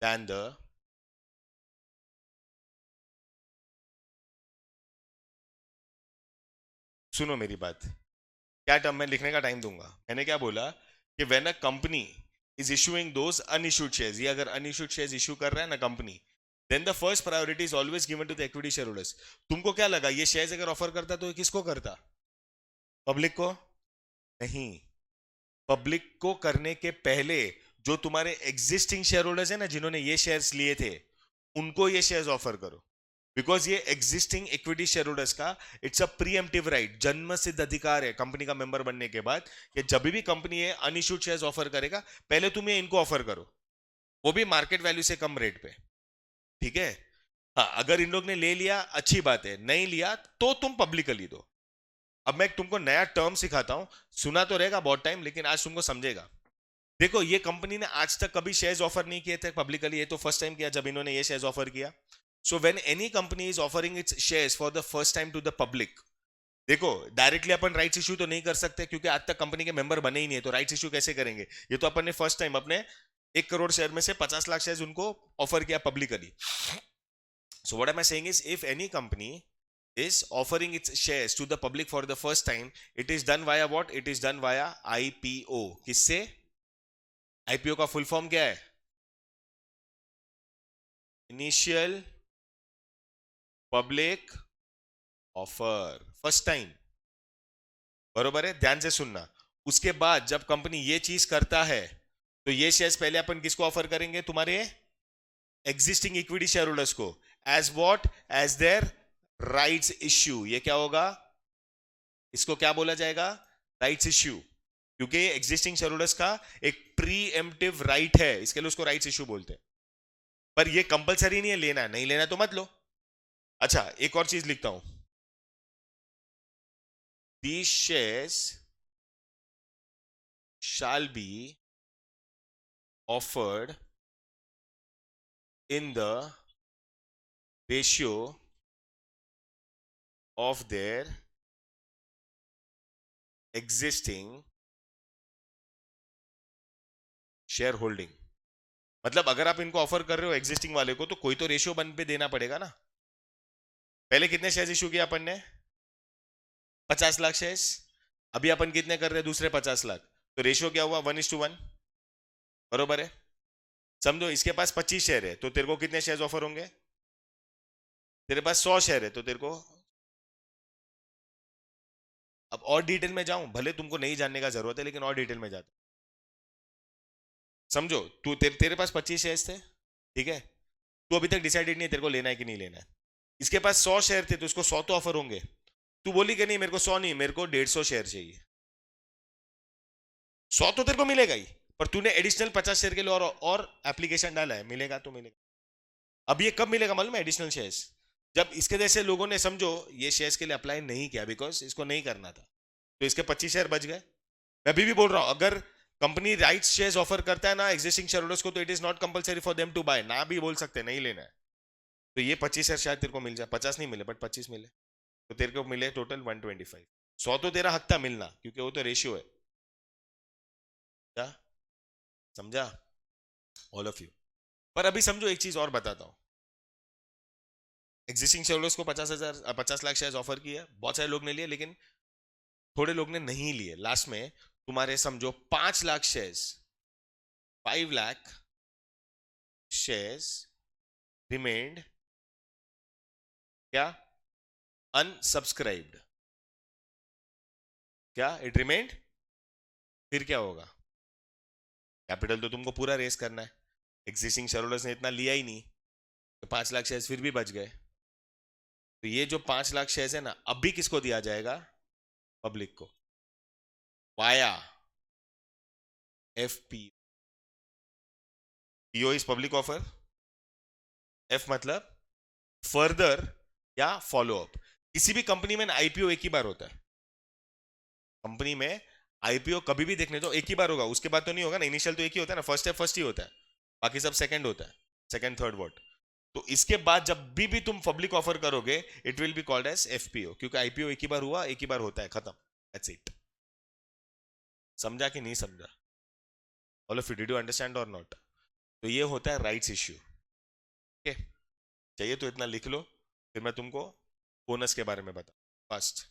than the सुनो मेरी बात, क्या term में लिखने का time दूंगा। मैंने क्या बोला कि when a company is issuing those unissued shares, ये अगर अनइश्यूड शेयर्स इशू कर रहा है ना company, then the first priority is always given to the equity share holders. तुमको क्या लगा ये शेयर्स अगर ऑफर करता तो किसको करता? पब्लिक को? नहीं, पब्लिक को करने के पहले जो तुम्हारे एग्जिस्टिंग शेयर होल्डर्स है ना, जिन्होंने ये शेयर्स लिए थे, उनको ये शेयर्स ऑफर करो। बिकॉज ये एग्जिस्टिंग इक्विटी शेयर होल्डर्स का इट्स अ प्रीएम्प्टिव राइट, जन्म सिद्ध अधिकार है कंपनी का मेंबर बनने के बाद कि जब भी कंपनी ये अनइश्यूड शेयर्स ऑफर करेगा, पहले तुम ये इनको ऑफर करो, वो भी मार्केट वैल्यू से कम रेट पे। ठीक है? हाँ, अगर इन लोग ने ले लिया अच्छी बात है, नहीं लिया तो तुम पब्लिकली दो। अब मैं तुमको नया टर्म सिखाता हूं, सुना तो रहेगा बहुत टाइम, लेकिन आज तुमको समझेगा। देखो, ये कंपनी ने आज तक कभी शेयर्स ऑफर नहीं किए थे पब्लिकली, ये तो फर्स्ट टाइम किया जब इन्होंने ये शेयर्स ऑफर किया। So when any company is offering its shares for the first time to the public, देखो डायरेक्टली अपन राइट्स इशू तो नहीं कर सकते क्योंकि आज तक कंपनी के मेंबर बने ही नहीं है, तो राइट्स इशू कैसे करेंगे? ये तो अपन ने फर्स्ट टाइम अपने 1 करोड़ शेयर में से 50 लाख शेयर उनको ऑफर किया publicly. So what am I saying is, if any company is offering its shares to the public for the first time, it is done via what? It is done via IPO। किससे? IPO का full form क्या है? Initial public offer, first time. बरोबर है? ध्यान से सुनना। उसके बाद जब कंपनी ये चीज करता है तो ये शेयर्स पहले अपन किसको ऑफर करेंगे? तुम्हारे एग्जिस्टिंग इक्विटी शेयर होल्डर्स को, as what? As their rights issue. ये क्या होगा? इसको क्या बोला जाएगा? राइट्स इश्यू, क्योंकि एग्जिस्टिंग शेयर होल्डर्स का एक प्री एम्प्टिव राइट है, इसके लिए उसको राइट्स इश्यू बोलते हैं। पर ये कंपलसरी नहीं है, लेना नहीं लेना तो मत लो। अच्छा, एक और चीज लिखता हूं, these shares shall be offered in the ratio of their existing share holding. मतलब अगर आप इनको ऑफर कर रहे हो एग्जिस्टिंग वाले को, तो कोई तो रेशियो बन पे देना पड़ेगा ना। पहले कितने शेयर्स इशू किया अपन ने? 50 लाख शेयर्स। अभी अपन कितने कर रहे हैं? दूसरे 50 लाख। तो रेशियो क्या हुआ? 1:1। बरोबर है? समझो, इसके पास 25 शेयर है तो तेरे को कितने शेयर्स ऑफर होंगे? तेरे पास 100 शेयर है तो तेरे को, अब और डिटेल में जाऊं, भले तुमको नहीं जानने का जरूरत है लेकिन और डिटेल में जाता। समझो, तेरे पास 25 शेयर्स थे, ठीक है? तू अभी तक डिसाइडेड नहीं है तेरे को लेना है कि नहीं लेना है। इसके पास 100 शेयर थे तो इसको 100 तो ऑफर होंगे। तू बोली कि नहीं, मेरे को 100 नहीं, मेरे को 150 शेयर चाहिए। 100 तो तेरे को मिलेगा ही, पर तूने एडिशनल 50 शेयर के लिए और एप्लीकेशन डाला है, मिलेगा तो मिलेगा। अब ये कब मिलेगा मालूम है? एडिशनल शेयर्स जब इसके जैसे लोगों ने, समझो, ये शेयर्स के लिए अप्लाई नहीं किया बिकॉज इसको नहीं करना था, तो इसके 25 शेयर बच गए। मैं अभी भी बोल रहा हूं, अगर कंपनी राइट्स शेयर्स ऑफर करता है ना एग्जिस्टिंग शेयर होल्डर्स को, तो it is not compulsory for them to buy. ना भी बोल सकते नहीं लेना है, तो ये 25 शेयर शायद तेरे को मिल जाए। 50 नहीं मिले बट 25 मिले, तो तेरे को मिले टोटल 125। 100 तो तेरा हक था मिलना क्योंकि वो तो रेशियो है। क्या समझा ऑल ऑफ यू? पर अभी समझो, एक चीज और बताता हूं। एग्जिस्टिंग शेयर होल्डर्स को 50 लाख शेयर ऑफर किया, बहुत सारे लोग ने लिए लेकिन थोड़े लोग ने नहीं लिए। लास्ट में तुम्हारे समझो 5 lakh shares, 5 lakh shares remained क्या? अनसब्सक्राइब्ड। क्या? It remained. फिर क्या होगा? कैपिटल तो तुमको पूरा रेस करना है, एग्जिस्टिंग शेयर होल्डर्स ने इतना लिया ही नहीं, तो 5 लाख शेयर फिर भी बच गए। तो ये जो 5 लाख शेयर है ना, अभी किसको दिया जाएगा? पब्लिक को, via FP. PO is public offer, F मतलब फर्दर या फॉलो अप। किसी भी कंपनी में आईपीओ एक ही बार होता है। कंपनी में आईपीओ कभी भी देखने तो एक ही बार होगा, उसके बाद तो नहीं होगा ना। इनिशियल तो एक ही होता है ना, फर्स्ट है फर्स्ट ही होता है, बाकी सब सेकंड होता है, सेकंड थर्ड वर्ड। तो इसके बाद जब भी तुम पब्लिक ऑफर करोगे, it will be called as FPO, क्योंकि आईपीओ एक ही बार हुआ, एक ही बार होता है, खत्म, दैट्स इट। समझा कि नहीं समझा? All of you, did you understand और नॉट? तो ये होता है राइट्स इश्यू। ओके, चाहिए तो इतना लिख लो, फिर मैं तुमको बोनस के बारे में बता। फर्स्ट,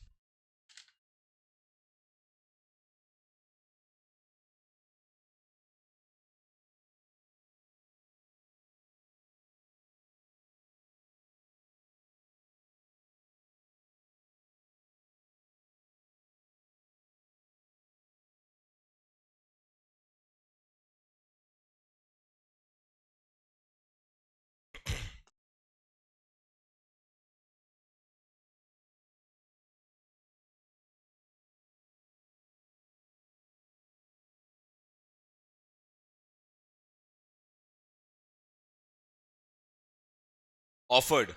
ऑफर्ड,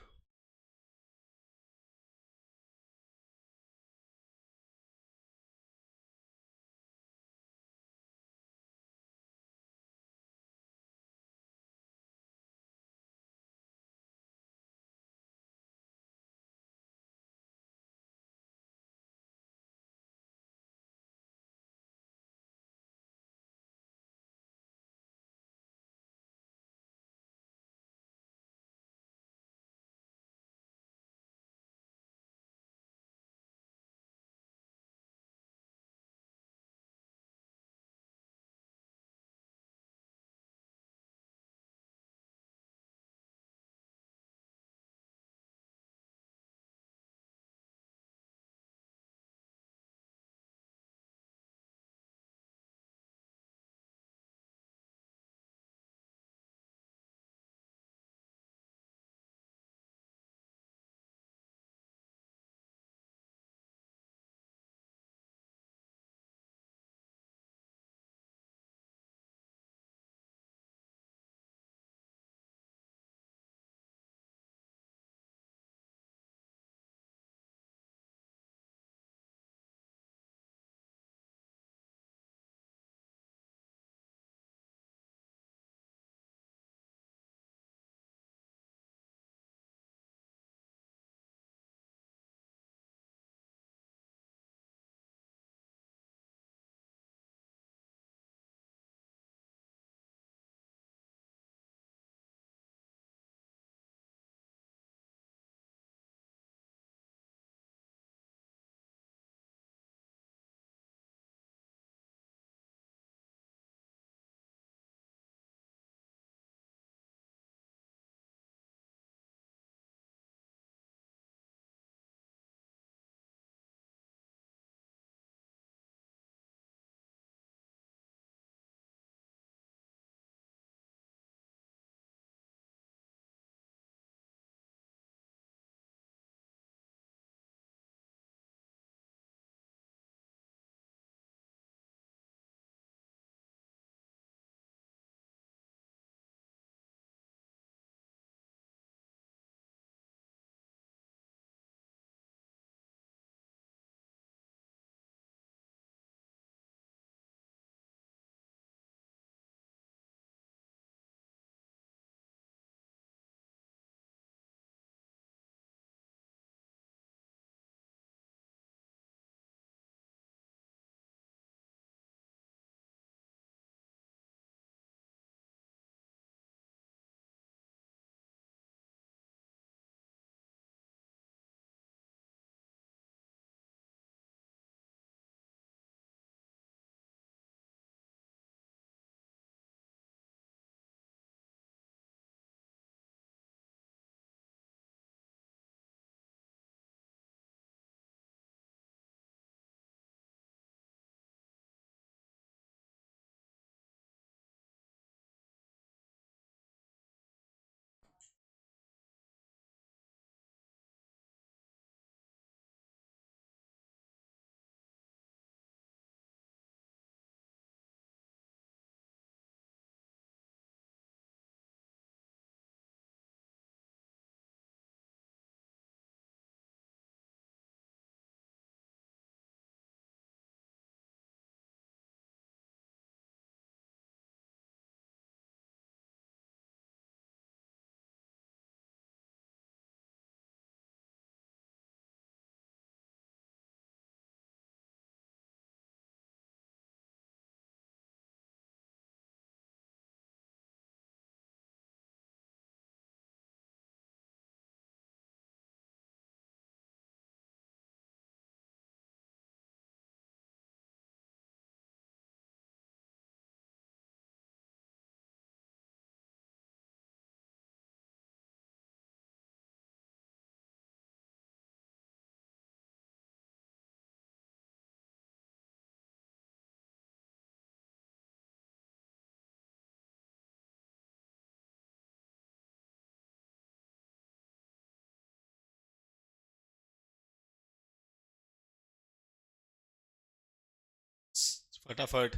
फटाफट।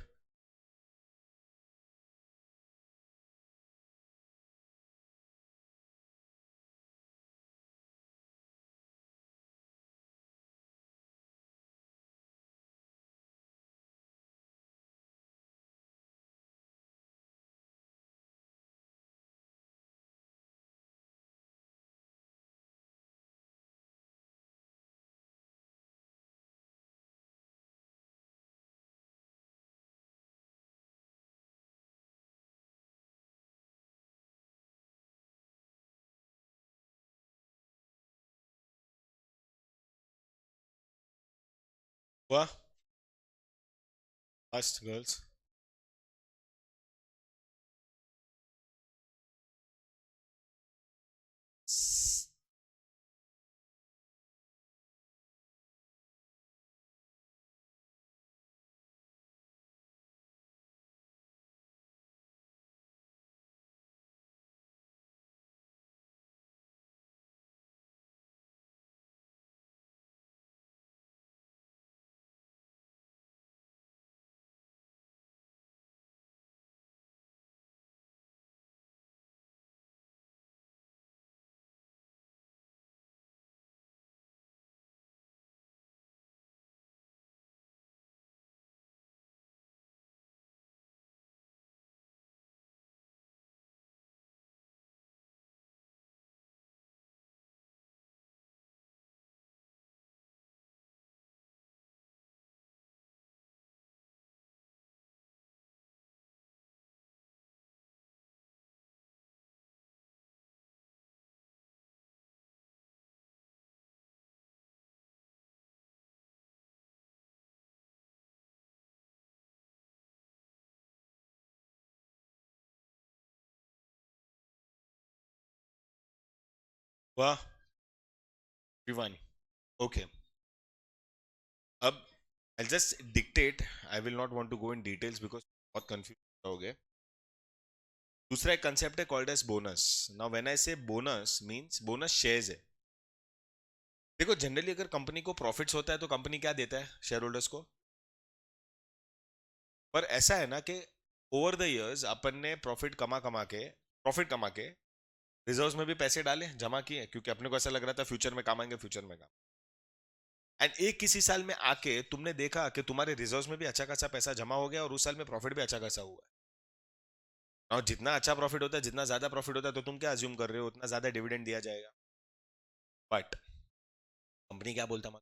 हुआ? Fast girls. हुआ? everyone, okay. अब I'll just dictate. I will not want to go in details because बहुत कंफ्यूज हो गए। दूसरा एक कंसेप्ट है called as bonus. Now when I say bonus means bonus shares है। देखो जनरली अगर कंपनी को प्रॉफिट्स होता है तो कंपनी क्या देता है शेयर होल्डर्स को? पर ऐसा है ना कि ओवर द इयर्स अपन ने प्रॉफिट कमा के रिजर्व्स में भी पैसे डाले, जमा किए, क्योंकि अपने को ऐसा लग रहा था फ्यूचर में काम आएंगे, फ्यूचर में काम। एंड एक किसी साल में आके तुमने देखा कि तुम्हारे रिजर्व्स में भी अच्छा खासा पैसा जमा हो गया और उस साल में प्रॉफिट भी अच्छा खासा हुआ है। और जितना अच्छा प्रॉफिट होता है, जितना ज्यादा प्रॉफिट होता है, तो तुम क्या अज्यूम कर रहे हो उतना ज्यादा डिविडेंड दिया जाएगा। बट कंपनी क्या बोलता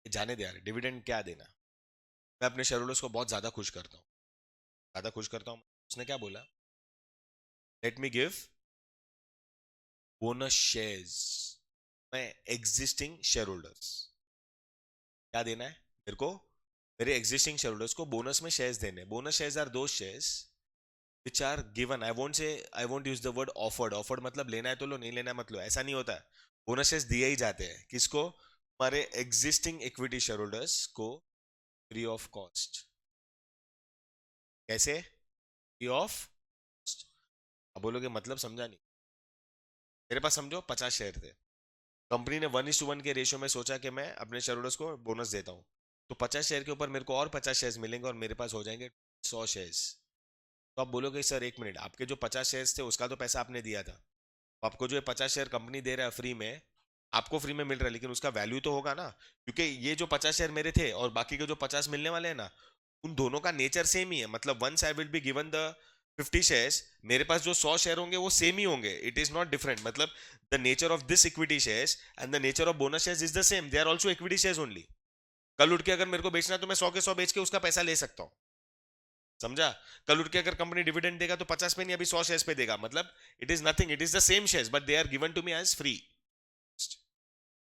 जाने दे यार, डिविडेंड क्या देना। मैं अपने शेयर होल्डर्स को बहुत ज्यादा खुश करता हूँ, ज्यादा खुश करता हूँ। उसने क्या बोला? Let me give bonus shares मैं एग्जिस्टिंग शेयर होल्डर्स। क्या देना है मेरे को? मेरे एग्जिस्टिंग शेयर होल्डर्स को बोनस में शेयर्स देने। बोनस शेयर्स आर दो shares which are given. I won't use the word offered. Offered मतलब लेना है तो लो, नहीं लेना है मतलब, ऐसा नहीं होता है। बोनस शेयर्स दिए ही जाते हैं किसको? हमारे एग्जिस्टिंग इक्विटी शेयर होल्डर्स को फ्री ऑफ कॉस्ट। कैसे फ्री ऑफ? अब बोलोगे मतलब समझा नहीं। मेरे पास समझो 50 शेयर थे। कंपनी ने 1:1 के रेशियो में सोचा कि मैं अपने शेयर होल्डर्स को बोनस देता हूँ, तो 50 शेयर के ऊपर मेरे को और 50 शेयर मिलेंगे और मेरे पास हो जाएंगे 100 शेयर्स। तो आप बोलोगे सर एक मिनट, आपके जो 50 शेयर्स थे उसका तो पैसा आपने दिया था, तो आपको जो 50 शेयर कंपनी दे रहा है फ्री में, आपको फ्री में मिल रहा है, लेकिन उसका वैल्यू तो होगा ना। क्योंकि ये जो 50 शेयर मेरे थे और बाकी के जो 50 मिलने वाले हैं ना, उन दोनों का नेचर सेम ही है। मतलब once I will be given the 50 shares, मेरे पास जो 100 शेयर होंगे वो सेम ही होंगे। It is not different. मतलब the nature of this equity shares and the nature of bonus shares is the same. They are also equity shares only. कल उठ के अगर मेरे को बेचना है तो मैं 100 के 100 बेच के उसका पैसा ले सकता हूँ। समझा? कल उठ के अगर कंपनी डिविडेंड देगा तो 50 पे नहीं, अभी 100 शेयर्स पे देगा। मतलब it is nothing, it is the same shares but they are given to me as free.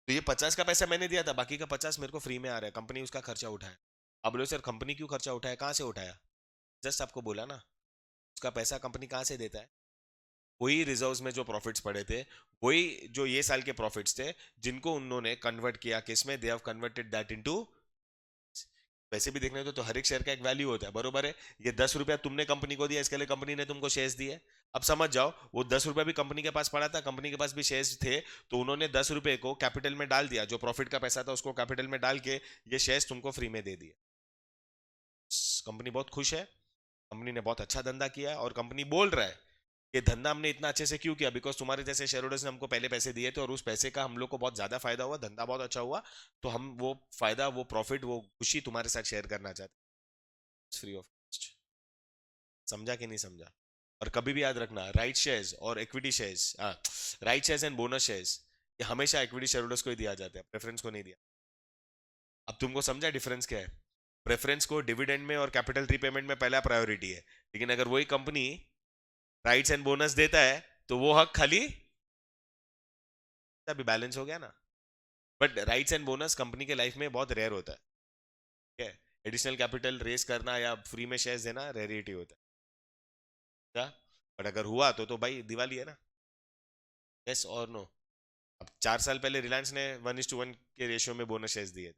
तो ये 50 का पैसा मैंने दिया था, बाकी का 50 मेरे को फ्री में आ रहा है, कंपनी उसका खर्चा उठाया। अब बोलो सर कंपनी क्यों खर्चा उठाया? कहाँ से उठाया? जस्ट आपको बोला ना, उसका पैसा कंपनी कहाँ से देता है? वही रिजर्व्स में जो प्रॉफिट्स पड़े थे, वही जो ये साल के प्रॉफिट्स थे, जिनको उन्होंने कन्वर्ट किया किसमें? They have converted that into. वैसे भी देखने तो हर एक शेयर का एक वैल्यू होता है, बरोबर है? ये 10 रुपया तुमने कंपनी को दिया, इसके लिए कंपनी ने तुमको शेयर्स दिए। अब समझ जाओ, वो 10 रुपया भी कंपनी के पास पड़ा था, कंपनी के पास भी शेयर्स थे, तो उन्होंने 10 रुपए को कैपिटल में डाल दिया, जो प्रॉफिट का पैसा था उसको कैपिटल में डाल के ये शेयर्स तुमको फ्री में दे दिए। कंपनी बहुत खुश है, कंपनी ने बहुत अच्छा धंधा किया है, और कंपनी बोल रहा है ये धंधा हमने इतना अच्छे से क्यों किया, बिकॉज तुम्हारे जैसे शेयर होल्डर्स ने हमको पहले पैसे दिए थे और उस पैसे का हम लोग को बहुत ज्यादा फायदा हुआ, धंधा बहुत अच्छा हुआ, तो हम वो फायदा, वो प्रॉफिट, वो खुशी तुम्हारे साथ शेयर करना चाहते, फ्री ऑफ कॉस्ट। समझा कि नहीं समझा? और कभी भी याद रखना, राइट शेयर्स और equity shares, right shares and bonus shares, ये हमेशा इक्विटी शेयर होल्डर्स को ही दिया जाता है, प्रेफरेंस को नहीं दिया। अब तुमको समझा डिफरेंस क्या है? प्रेफरेंस को डिविडेंड में और कैपिटल रीपेमेंट में पहला प्रायोरिटी है, लेकिन अगर वही कंपनी राइट्स एंड बोनस देता है तो वो हक खाली, अभी बैलेंस हो गया ना। But rights and bonus company के लाइफ में बहुत रेयर होता है, ठीक है? एडिशनल कैपिटल रेस करना या फ्री में शेयर्स देना रेयरिटी होता है, क्या? बट अगर हुआ तो भाई दिवाली है ना। यस और नो? अब 4 साल पहले रिलायंस ने 1:1 के रेशियो में बोनस शेयर्स दिए थे,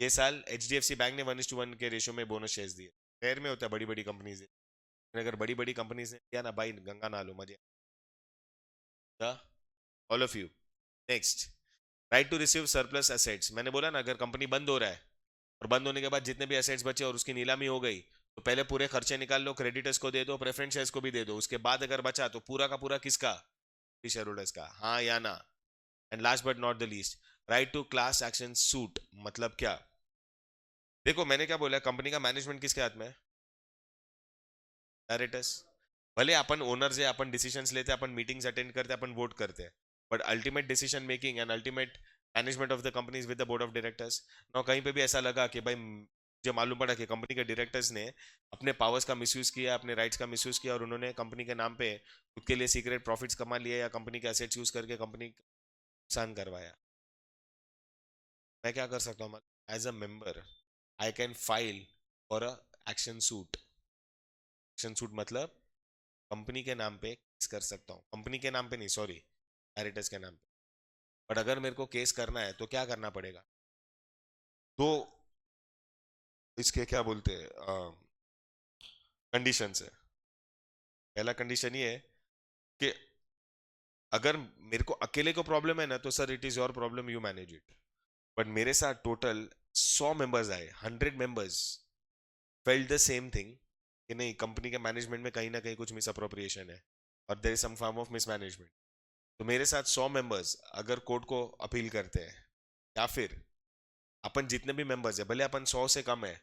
ये साल एचडीएफसी बैंक ने 1:1 के रेशियो में बोनस शेयर्स दिए। रेयर में होता है बड़ी बड़ी कंपनीज, अगर बड़ी बड़ी कंपनीज ने दिया ना भाई, गंगा ना लो मजे, all of you. Next, right to receive surplus assets. मैंने बोला ना, अगर कंपनी बंद हो रहा है और बंद होने के बाद जितने भी एसेट्स बचे और उसकी नीलामी हो गई, तो पहले पूरे खर्चे निकाल लो, क्रेडिटर्स को दे दो, प्रेफरेंस शेयर्स को भी दे दो, उसके बाद अगर बचा तो पूरा का पूरा किसका? शेयर होल्डर्स का, हाँ या ना? And last but not the least, right to class action suit. मतलब क्या? देखो मैंने क्या बोला, कंपनी का मैनेजमेंट किसके हाथ में है? डायरेक्टर्स। भले अपन ओनर्स है, अपन डिसीजंस लेते हैं, अपन मीटिंग्स अटेंड करते हैं, अपन वोट करते हैं, but ultimate decision making and ultimate management of the company is with the board of directors. ना कहीं पे भी ऐसा लगा कि भाई मुझे मालूम पड़ा कि कंपनी के डायरेक्टर्स ने अपने पावर्स का मिसयूज किया, अपने राइट्स का मिसयूज किया, और उन्होंने कंपनी के नाम पे खुद के लिए सीक्रेट प्रॉफिट्स कमा लिए, या कंपनी के एसेट्स यूज करके कंपनी नुकसान करवाया, मैं क्या कर सकता हूँ? As a member I can file for a action suit. Action suit मतलब कंपनी के नाम पे केस कर सकता हूँ, कंपनी के नाम पे नहीं, सॉरी, डायरेक्टर्स के नाम पे। बट अगर मेरे को केस करना है तो क्या करना पड़ेगा? दो इसके क्या बोलते हैं कंडीशन है। पहला कंडीशन ये है कि अगर मेरे को अकेले को प्रॉब्लम है ना, तो sir it is your problem, you manage it. But मेरे साथ टोटल 100 मेंबर्स आए, 100 members felt the same thing, कि नहीं कंपनी के मैनेजमेंट में कहीं ना कहीं कुछ मिस अप्रोप्रिएशन है और there is some form of mismanagement, तो मेरे साथ 100 मेंबर्स अगर कोर्ट को अपील करते हैं, या फिर अपन जितने भी मेंबर्स है, भले अपन 100 से कम है,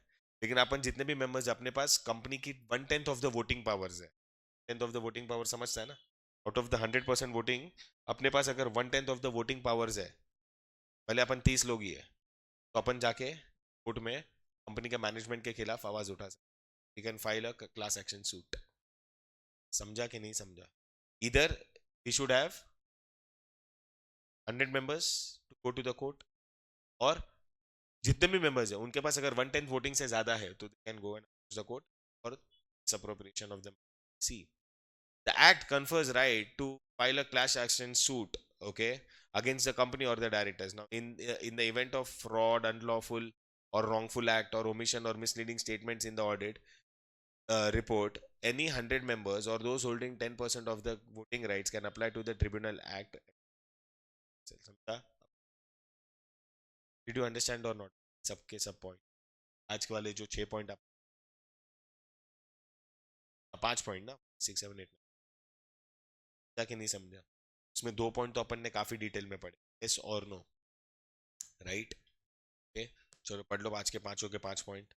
लेकिन अपन जितने भी मेंबर्स अपने पास कंपनी की 1/10 ऑफ द वोटिंग पावर्स है। 10th of the voting power समझता है ना? आउट ऑफ द 100% वोटिंग, अपने पास अगर 1/10 ऑफ द वोटिंग पावर्स है, भले अपन 30 लोग ही है, तो अपन जाके कोर्ट में कंपनी के मैनेजमेंट के खिलाफ आवाज उठा सकते, you can file a class action suit. समझा कि नहीं समझा? इधर we should have 100 members to go to the court, और जितने भी मेंबर्स हैं उनके पास अगर 1/10 वोटिंग से ज्यादा है तो they can go and the court for disappropriation of the, see, the act confers right to file a class action suit, okay, against the company or the directors. Now in the event of fraud, unlawful or wrongful act or omission or misleading statements in the audit report, any 100 members or those holding 10% of the voting rights can apply to the tribunal act. समझा? Did you understand or not? सबके सब point, आज के वाले जो 6 point, आप 5 point ना, 6 7 8, समझा कि नहीं समझा? उसमें 2 पॉइंट तो अपन ने काफी डिटेल में पढ़े, यस और नो, राइट? ओके, चलो पढ़ लो आज के पांचों के 5 पॉइंट।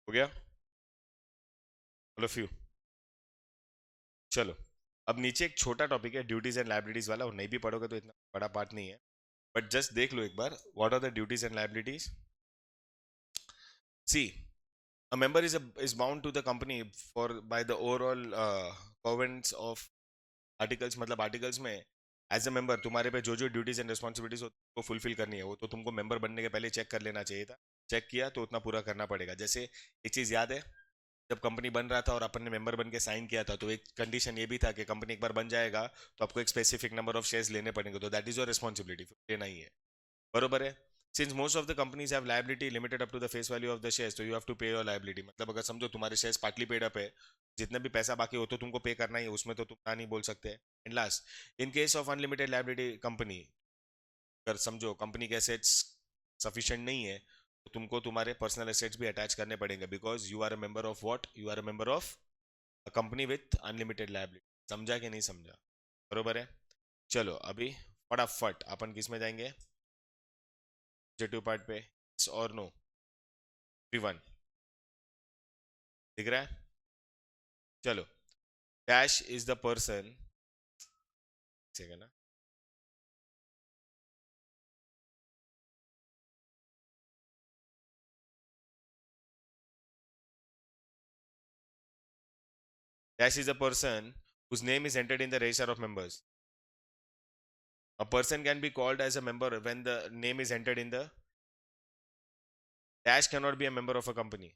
हो गया ऑल ऑफ यू? चलो, अब नीचे एक छोटा टॉपिक है ड्यूटीज एंड लाइबिलिटीज वाला, और नहीं भी पढ़ोगे तो इतना बड़ा पार्ट नहीं है, बट जस्ट देख लो एक बार, what are the duties and liabilities. See, a member is bound to the company for by the overall covenants of articles. मतलब आर्टिकल्स में एज अ मेंबर तुम्हारे पे जो जो ड्यूटीज एंड रिस्पॉन्सिबिलिटीज को फुलफिल करनी है वो तो तुमको मेंबर बनने के पहले चेक कर लेना चाहिए था. चेक किया तो उतना पूरा करना पड़ेगा. जैसे एक चीज याद है, जब कंपनी बन रहा था और अपन ने मेंबर बन के साइन किया था तो एक कंडीशन ये भी था कि कंपनी एक बार बन जाएगा तो आपको एक स्पेसिफिक नंबर ऑफ शेयर्स लेने पड़ेंगे, तो दैट इज योर रिस्पॉन्सिबिलिटी, लेना ही है. बरोबर है. Since most of the companies have liability limited up to the face value of the shares, तो you have to pay your liability. मतलब अगर समझो तुम्हारे शेयर्स पार्टली पेड अप है, जितना भी पैसा बाकी हो तो तुमको पे करना ही है, उसमें तो तुम ना नहीं बोल सकते. And last, in case of unlimited liability company, अगर समझो कंपनी के एसेट्स सफिशिएंट नहीं है तो तुमको तुम्हारे पर्सनल एसेट्स भी अटैच करने पड़ेंगे, because you are a member of what, you are a member of a company with unlimited liability. समझा कि नहीं समझा? बरोबर है. चलो अभी फटाफट अपन किस में जाएंगे, ऑब्जेक्टिव पार्ट पे. और नो, वन दिख रहा है? चलो, dash is the person, second ना, dash is the person whose name is entered in the register of members. A person can be called as a member when the name is entered in the dash. Cannot be a member of a company.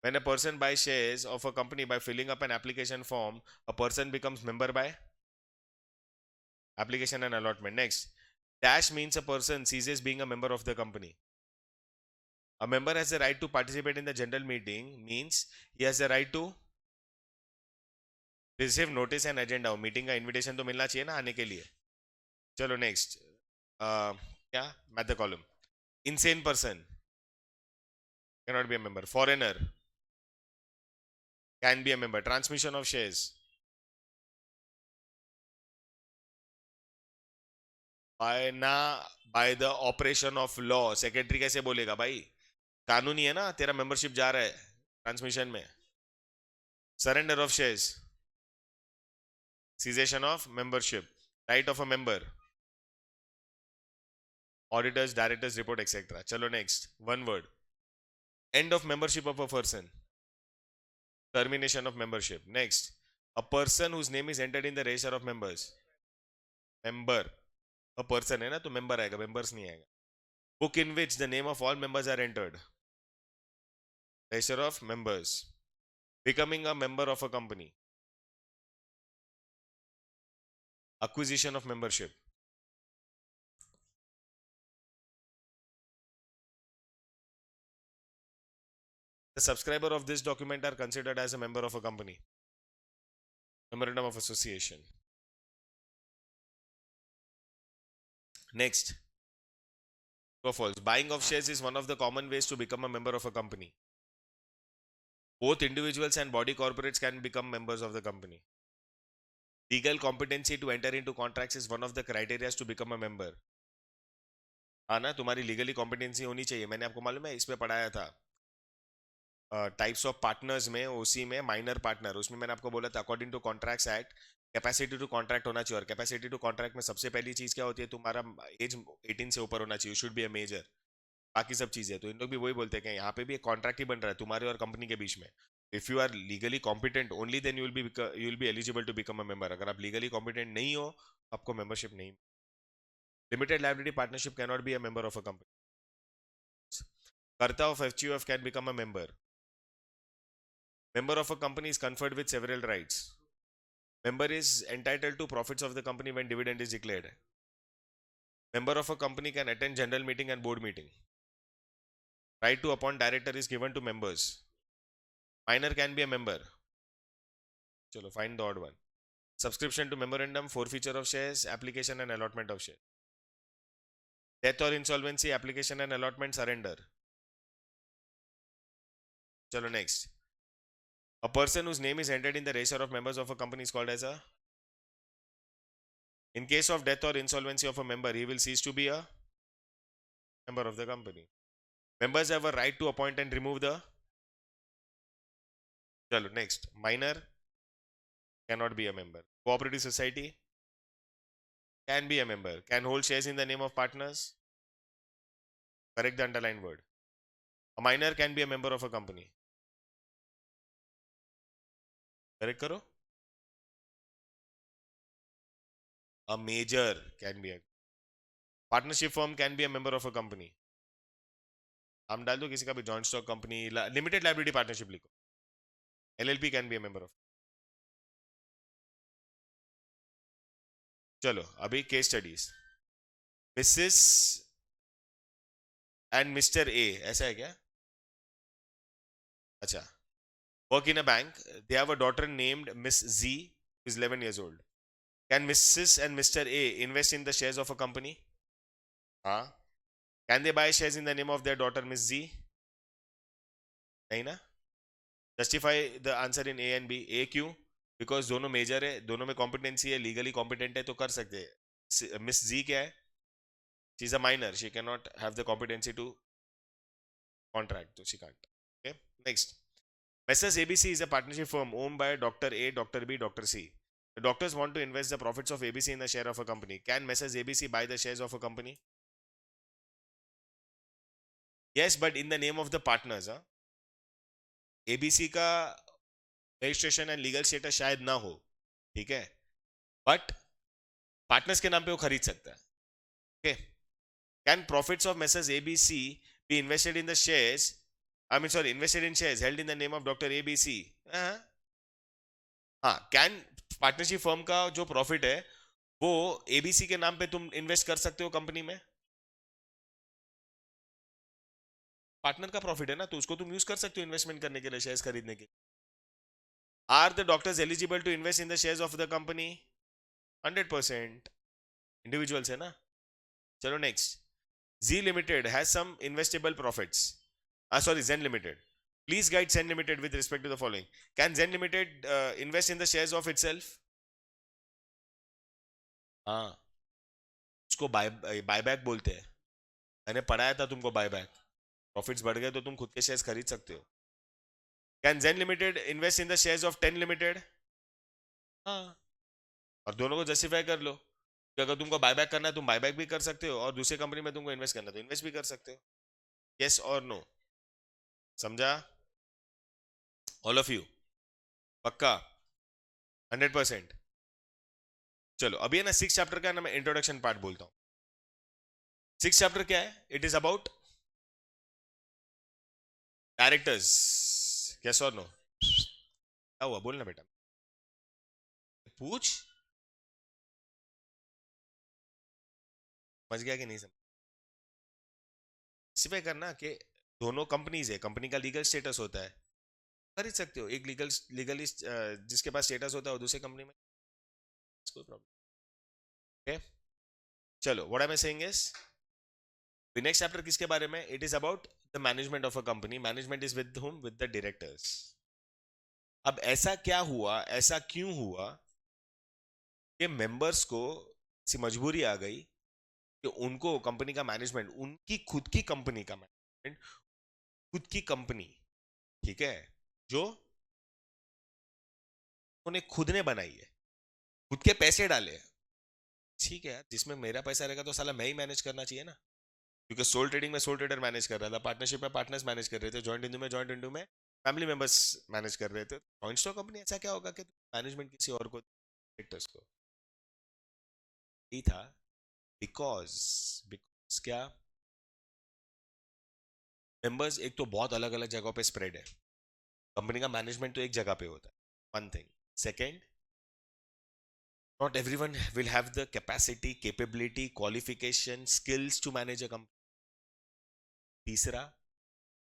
When a person buys shares of a company by filling up an application form, a person becomes member by application and allotment. Next, dash means a person ceases being a member of the company. A member has the right to participate in the general meeting, means he has the right to receive notice and agenda. Meeting का invitation तो मिलना चाहिए ना आने के लिए. चलो next, क्या math the column. insane person cannot be a member. Foreigner can be a member. Transmission of shares by the operation of law. Secretary कैसे बोलेगा भाई, कानूनी है ना, तेरा मेंबरशिप जा रहा है ट्रांसमिशन में. Surrender of shares, cessation of membership, right of a member, auditors directors report etcetera. चलो next, one word, end of membership of a person, termination of membership. Next, a person whose name is entered in the register of members. member, a person है ना तो member आएगा, members नहीं आएगा. book in which the name of all members are entered, register of members. becoming a member of a company, acquisition of membership. The subscriber of this document are considered as a member of a company. Memorandum of association. Next, true or false, buying of shares is one of the common ways to become a member of a company. Both individuals and body corporates can become members of the company. Legal competency to enter into contracts is one of the criteria to become a member. हाँ ना, तुम्हारी legally competency होनी चाहिए. मैंने आपको मालूम है इसमें पढ़ाया था टाइप्स ऑफ पार्टनर्स में, उसी में माइनर पार्टनर, उसमें मैंने आपको बोला था according to contracts act capacity to contract होना चाहिए. और कैपेसिटी टू कॉन्ट्रैक्ट में सबसे पहली चीज क्या होती है, तुम्हारा एज 18 से ऊपर होना चाहिए, शुड बी अ मेजर. बाकी सब चीजें तो इन लोग भी वही बोलते हैं कि यहाँ पे भी एक कॉन्ट्रैक्ट ही बन रहा है तुम्हारे और कंपनी के बीच में. If you are legally competent only then you will be eligible to become a member. अगर आप लीगली कॉम्पिटेंट नहीं हो आपको मेंबरशिप नहीं. Limited liability partnership can not be a member of a company. Karta of एफजीओएफ can become a member. Member of a company is conferred with several rights. Member is entitled to profits of the company when dividend is declared. Member of a company can attend general meeting and board meeting. Right to appoint director is given to members. Minor can be a member. Chalo, find the odd one. Subscription to memorandum, forfeiture of shares, application and allotment of shares. Death or insolvency, application and allotment, surrender. Chalo, next. A person whose name is entered in the register of members of a company is called as a. In case of death or insolvency of a member, he will cease to be a member of the company. Members have a right to appoint and remove the चलो next, minor can not be a member, cooperative society can be a member, can hold shares in the name of partners, correct the underline word. A minor can be a member of a company, correct करो. A major can be a partnership firm, can be a member of a company. हम डाल दो किसी का भी, joint stock company, limited liability partnership लिखो, LLP can be a member of. चलो अभी case studies. Mrs and Mr A, ऐसा है क्या? अच्छा. Work in a bank, they have a daughter named miss G, is 11 years old. Can Mrs. and Mr. A invest in the shares of a company? हाँ. Can they buy shares in the name of their daughter Miss Z? नहीं ना. Justify the answer in A and B. A क्यों? Because दोनों major है, दोनों में competency है, legally competent है, तो कर सकते हैं. मिस जी क्या है? She is a minor, she can not have the competency to contract, तो she can't. Okay next. Messrs ABC is a partnership firm owned by Dr. A, Dr. B, Dr. C. The doctors want to invest the profits of ABC in the share of a company. Can Messrs ABC buy the shares of a company? Yes, but in the name of the partners. Huh? ABC का registration and legal status शायद ना हो, ठीक है, but partners के नाम पे वो खरीद सकता है. Okay. Can profits of messrs ABC be invested in the shares, I mean sorry, invested in shares held in the name of doctor ABC. हाँ. कैन पार्टनरशिप फर्म का जो प्रॉफिट है वो एबीसी के नाम पे तुम इन्वेस्ट कर सकते हो कंपनी में. पार्टनर का प्रॉफिट है ना, तो उसको तुम यूज कर सकते हो इन्वेस्टमेंट करने के लिए, शेयर्स खरीदने के. Are the doctors eligible to invest in the shares of the company? 100%. Individuals है ना. चलो next. G limited has some investable profits. Sorry, Zen Limited. Please guide Zen Limited with respect to the following. Can Zen Limited invest in the shares of itself? हाँ. उसको buyback बोलते हैं. मैंने पढ़ाया था तुमको बायबैक. प्रॉफिट्स बढ़ गए तो तुम खुद के शेयर्स खरीद सकते हो. Can Zen limited invest in the shares of 10 limited? हाँ. और दोनों को जस्टिफाई कर लो कि अगर तुमको बायबैक करना है तुम बायबैक भी कर सकते हो, और दूसरे कंपनी में तुमको इन्वेस्ट करना है तो इन्वेस्ट भी कर सकते हो. यस और नो? समझा ऑल ऑफ यू? पक्का 100%? चलो अभी है ना 6 चैप्टर का ना मैं इंट्रोडक्शन पार्ट बोलता हूँ. 6 चैप्टर क्या है? It is about directors. Yes और नो? क्या हुआ, बोलना बेटा. पूछ. समझ गया कि नहीं समझ? स्पेसिफाई करना कि दोनों कंपनीज है, कंपनी का लीगल स्टेटस होता है, खरीद सकते हो. एक लीगली जिसके पास स्टेटस होता है वो दूसरे कंपनी में, कोई प्रॉब्लम. ओके चलो, what I am saying is next chapter किसके बारे में? It is about the management of a company. Management is with whom? With the directors. अब ऐसा क्या हुआ, ऐसा क्यों हुआ कि मेंबर्स को सी मजबूरी आ गई कि उनको कंपनी का मैनेजमेंट, उनकी खुद की कंपनी का मैनेजमेंट, खुद की कंपनी, ठीक है, जो उन्होंने खुद ने बनाई है, खुद के पैसे डाले. ठीक है, जिसमें मेरा पैसा रहेगा तो साला मैं ही मैनेज करना चाहिए ना, क्योंकि सोल ट्रेडिंग में सोल ट्रेडर मैनेज कर रहा था, पार्टनरशिप में पार्टनर्स मैनेज कर रहे थे, जॉइंट इंडू में फैमिली मेंबर्स मैनेज कर रहे थे. जॉइंट स्टॉक कंपनी ऐसा क्या होगा कि मैनेजमेंट किसी और को, डायरेक्टर्स को? यही था. बिकॉज बिकॉज क्या, मेंबर्स एक तो बहुत अलग अलग जगहों पे स्प्रेड है, कंपनी का मैनेजमेंट तो एक जगह पे होता है, one thing. Second, not everyone will have the capacity, capability, qualification, skills to manage a company. तीसरा,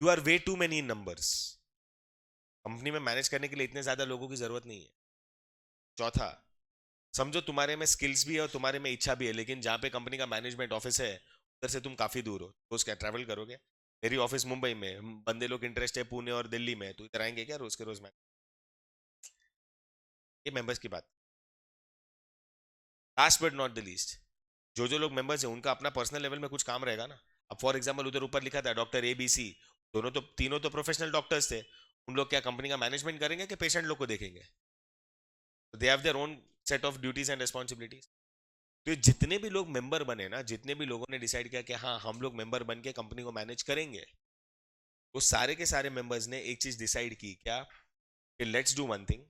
you are way too many in numbers. Company में मैनेज करने के लिए इतने ज्यादा लोगों की जरूरत नहीं है. चौथा, समझो तुम्हारे में स्किल्स भी है और तुम्हारे में इच्छा भी है, लेकिन जहां पे कंपनी का मैनेजमेंट ऑफिस है उधर से तुम काफी दूर हो, रोज क्या ट्रैवल करोगे? मेरी ऑफिस मुंबई में, बंदे लोग इंटरेस्ट है पुणे और दिल्ली में, तो इधर आएंगे क्या रोज के रोज? ये मेंबर्स की बात. Last but not the least, जो लोग मेंबर्स हैं उनका अपना पर्सनल लेवल में कुछ काम रहेगा ना. अब फॉर एग्जांपल उधर ऊपर लिखा था डॉक्टर ए बी सी, दोनों तो, तीनों तो प्रोफेशनल डॉक्टर्स थे, उन लोग क्या कंपनी का मैनेजमेंट करेंगे कि पेशेंट लोग को देखेंगे? They have their own set of duties and responsibilities. तो ये जितने भी लोग मेंबर बने ना, जितने भी लोगों ने डिसाइड किया कि हाँ हम लोग मेंबर बन के कंपनी को मैनेज करेंगे, वो सारे के सारे मेंबर्स ने एक चीज डिसाइड की, क्या? कि लेट्स डू वन थिंग.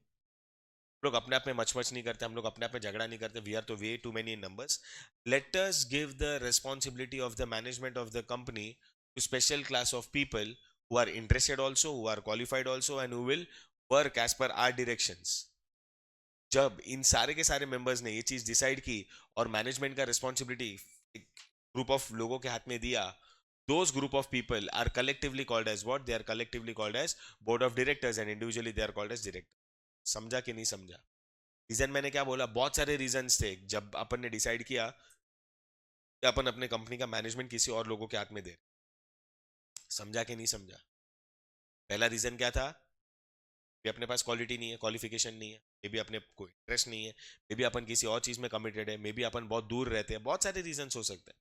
लोग अपने आप में मच नहीं करते, हम लोग अपने आप में झगड़ा नहीं करते, वी आर तो way too many in numbers. Let us give the responsibility of the management of the company to special class of people who are interested also, who are qualified also, and who will work as per our directions. जब इन सारे के सारे members ने ये चीज decide की और management का रिस्पॉन्सिबिलिटी एक ग्रुप ऑफ लोगों के हाथ में दिया, those group of people are collectively called as what? They are collectively called as board of directors, and individually they are called as director. समझा कि नहीं समझा? रीजन मैंने क्या बोला? बहुत सारे रीजंस थे जब अपन ने डिसाइड किया कि अपन अपने कंपनी का मैनेजमेंट किसी और लोगों के हाथ में दे. समझा कि नहीं समझा? पहला रीजन क्या था? भी अपने पास क्वालिटी नहीं है, क्वालिफिकेशन नहीं है, मे बी अपने को इंटरेस्ट नहीं है, मे बी अपन किसी और चीज में कमिटेड है, मे बी अपन बहुत दूर रहते हैं, बहुत सारे रीजन हो सकते हैं.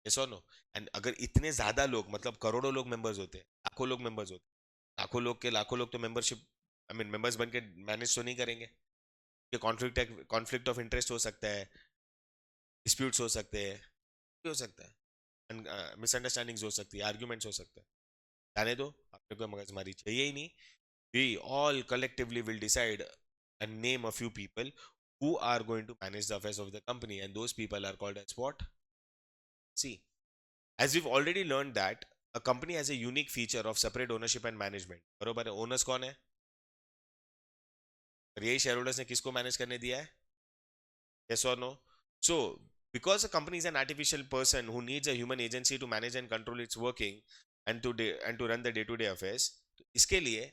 यस और नो? एंड अगर इतने ज्यादा लोग, मतलब करोड़ों लोग मेंबर्स होते हैं, लाखों लोग मेंबर्स होते हैं, लाखों लोग के लाखों लोग तो मेंबरशिप, आई मीन मेंबर्स बन के मैनेज तो नहीं करेंगे. ये कॉन्फ्लिक्ट ऑफ इंटरेस्ट हो सकता है, डिस्प्यूट्स हो सकते हैं, भी हो सकता है, मिसअंडरस्टैंडिंग्स हो सकती है, आर्ग्यूमेंट्स हो सकते हैं. जाने दो, आपने कोई मगजमारी चाहिए ही नहीं. We all collectively will decide and name a few people who are going to manage the affairs of the company, and those people are called as what? See, as we've already learned that a company has a unique feature of separate ownership and management. बरोबर है? Owners कौन है? और यही share holders ने किसको manage करने दिया है? Yes or no? So, because a company is an artificial person who needs a human agency to manage and control its working and to run the day-to-day affairs, तो इसके लिए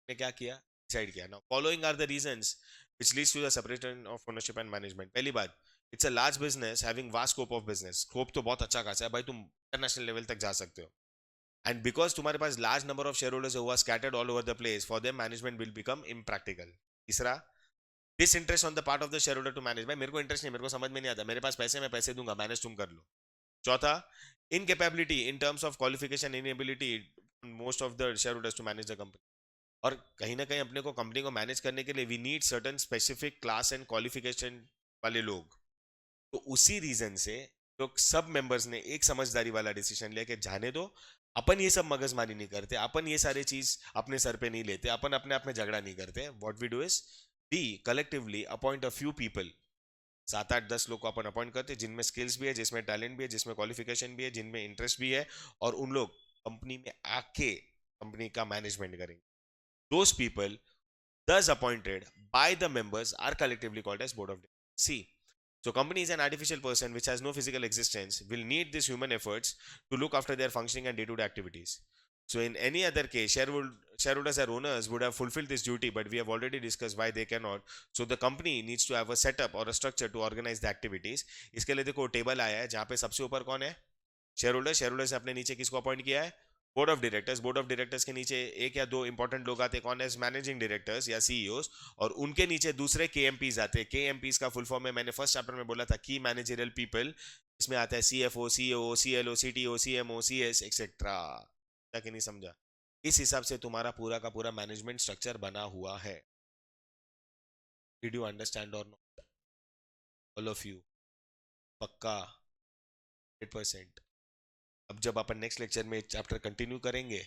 ने क्या किया? डिसाइड किया. Now following are the reasons which leads to the separation of ownership and management. पहली बात, it's a large business having vast scope of business. Scope तो बहुत अच्छा खासा है भाई, तुम इंटरनेशनल लेवल तक जा सकते हो. एंड बिकॉज तुम्हारे पास large number of share holders हुआ scattered all over the place, for them management will become impractical. तीसरा, this interest on the part of the share holder to manage. भाई मेरे को इंटरेस्ट नहीं, मेरे को समझ में नहीं आता, मेरे पास पैसे, मैं पैसे दूंगा, मैनेज तुम कर लो. चौथा, incapability in terms of qualification, inability most of the share holders to manage the company. और कहीं ना कहीं अपने को कंपनी को मैनेज करने के लिए we need certain specific class and qualification वाले लोग. तो उसी रीजन से लोग सब मेंबर्स ने एक समझदारी वाला डिसीजन लिया कि जाने दो, अपन ये सब मगजमारी नहीं करते, अपन ये सारे चीज अपने सर पे नहीं लेते, अपन अपने आप में झगड़ा नहीं करते. What we do is we collectively appoint a few people. 7 8 10 लोग को अपन अपॉइंट करते हैं जिनमें स्किल्स भी है, जिसमें टैलेंट भी है, जिसमें क्वालिफिकेशन भी है, जिनमें इंटरेस्ट भी है, और उन लोग कंपनी में आके कंपनी का मैनेजमेंट करेंगे. Those people, thus appointed by the members, are collectively called as board of directors. See, so company is an artificial person which has no physical existence, will need these human efforts to look after their functioning and day-to-day activities. So in any other case, shareholders or owners would have fulfilled this duty, but we have already discussed why they cannot. So the company needs to have a setup or a structure to organize the activities. इसके लिए देखो table आया है जहाँ पे सबसे ऊपर कौन है? शेयर होल्डर से अपने नीचे किसको अपॉइंट किया है? Board of directors. Board of directors के नीचे एक या दो इंपॉर्टेंट लोग आते हैं, कौन है? मैनेजिंग डायरेक्टर्स या सीईओस. और उनके नीचे दूसरे केएमपीज आते हैं. केएमपीज का फुल फॉर्म है, मैंने फर्स्ट चैप्टर में बोला था, की मैनेजरियल पीपल. इसमें आता है CFO, CO, CLO, CTO, CMO, CS etcetera. क्या कि नहीं समझा? इस हिसाब से तुम्हारा पूरा का पूरा मैनेजमेंट स्ट्रक्चर बना हुआ है. डिड यू अंडरस्टैंड और नॉट? All of you? पक्का? 100%? अब जब अपन नेक्स्ट लेक्चर में चैप्टर कंटिन्यू करेंगे,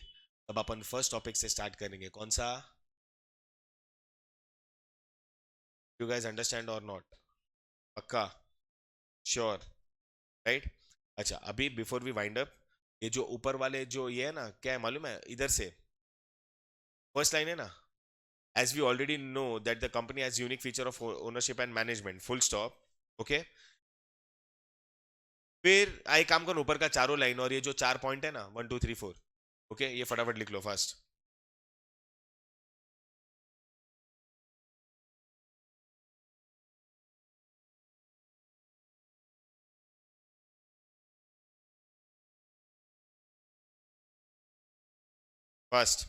तब अपन फर्स्ट टॉपिक से स्टार्ट करेंगे. कौन सा? यू गाइस अंडरस्टैंड और नॉट? पक्का? श्योर? राइट? अच्छा, अभी बिफोर वी वाइंड अप, ये जो ऊपर वाले जो ये है ना, क्या है मालूम है? इधर से फर्स्ट लाइन है ना, as we already know that the company has unique feature of ownership and management, full stop. Okay, फिर आए काम करो ऊपर का चारों लाइन, और ये जो 4 पॉइंट है ना, 1 2 3 4, ओके, ये फटाफट लिख लो फास्ट. फर्स्ट,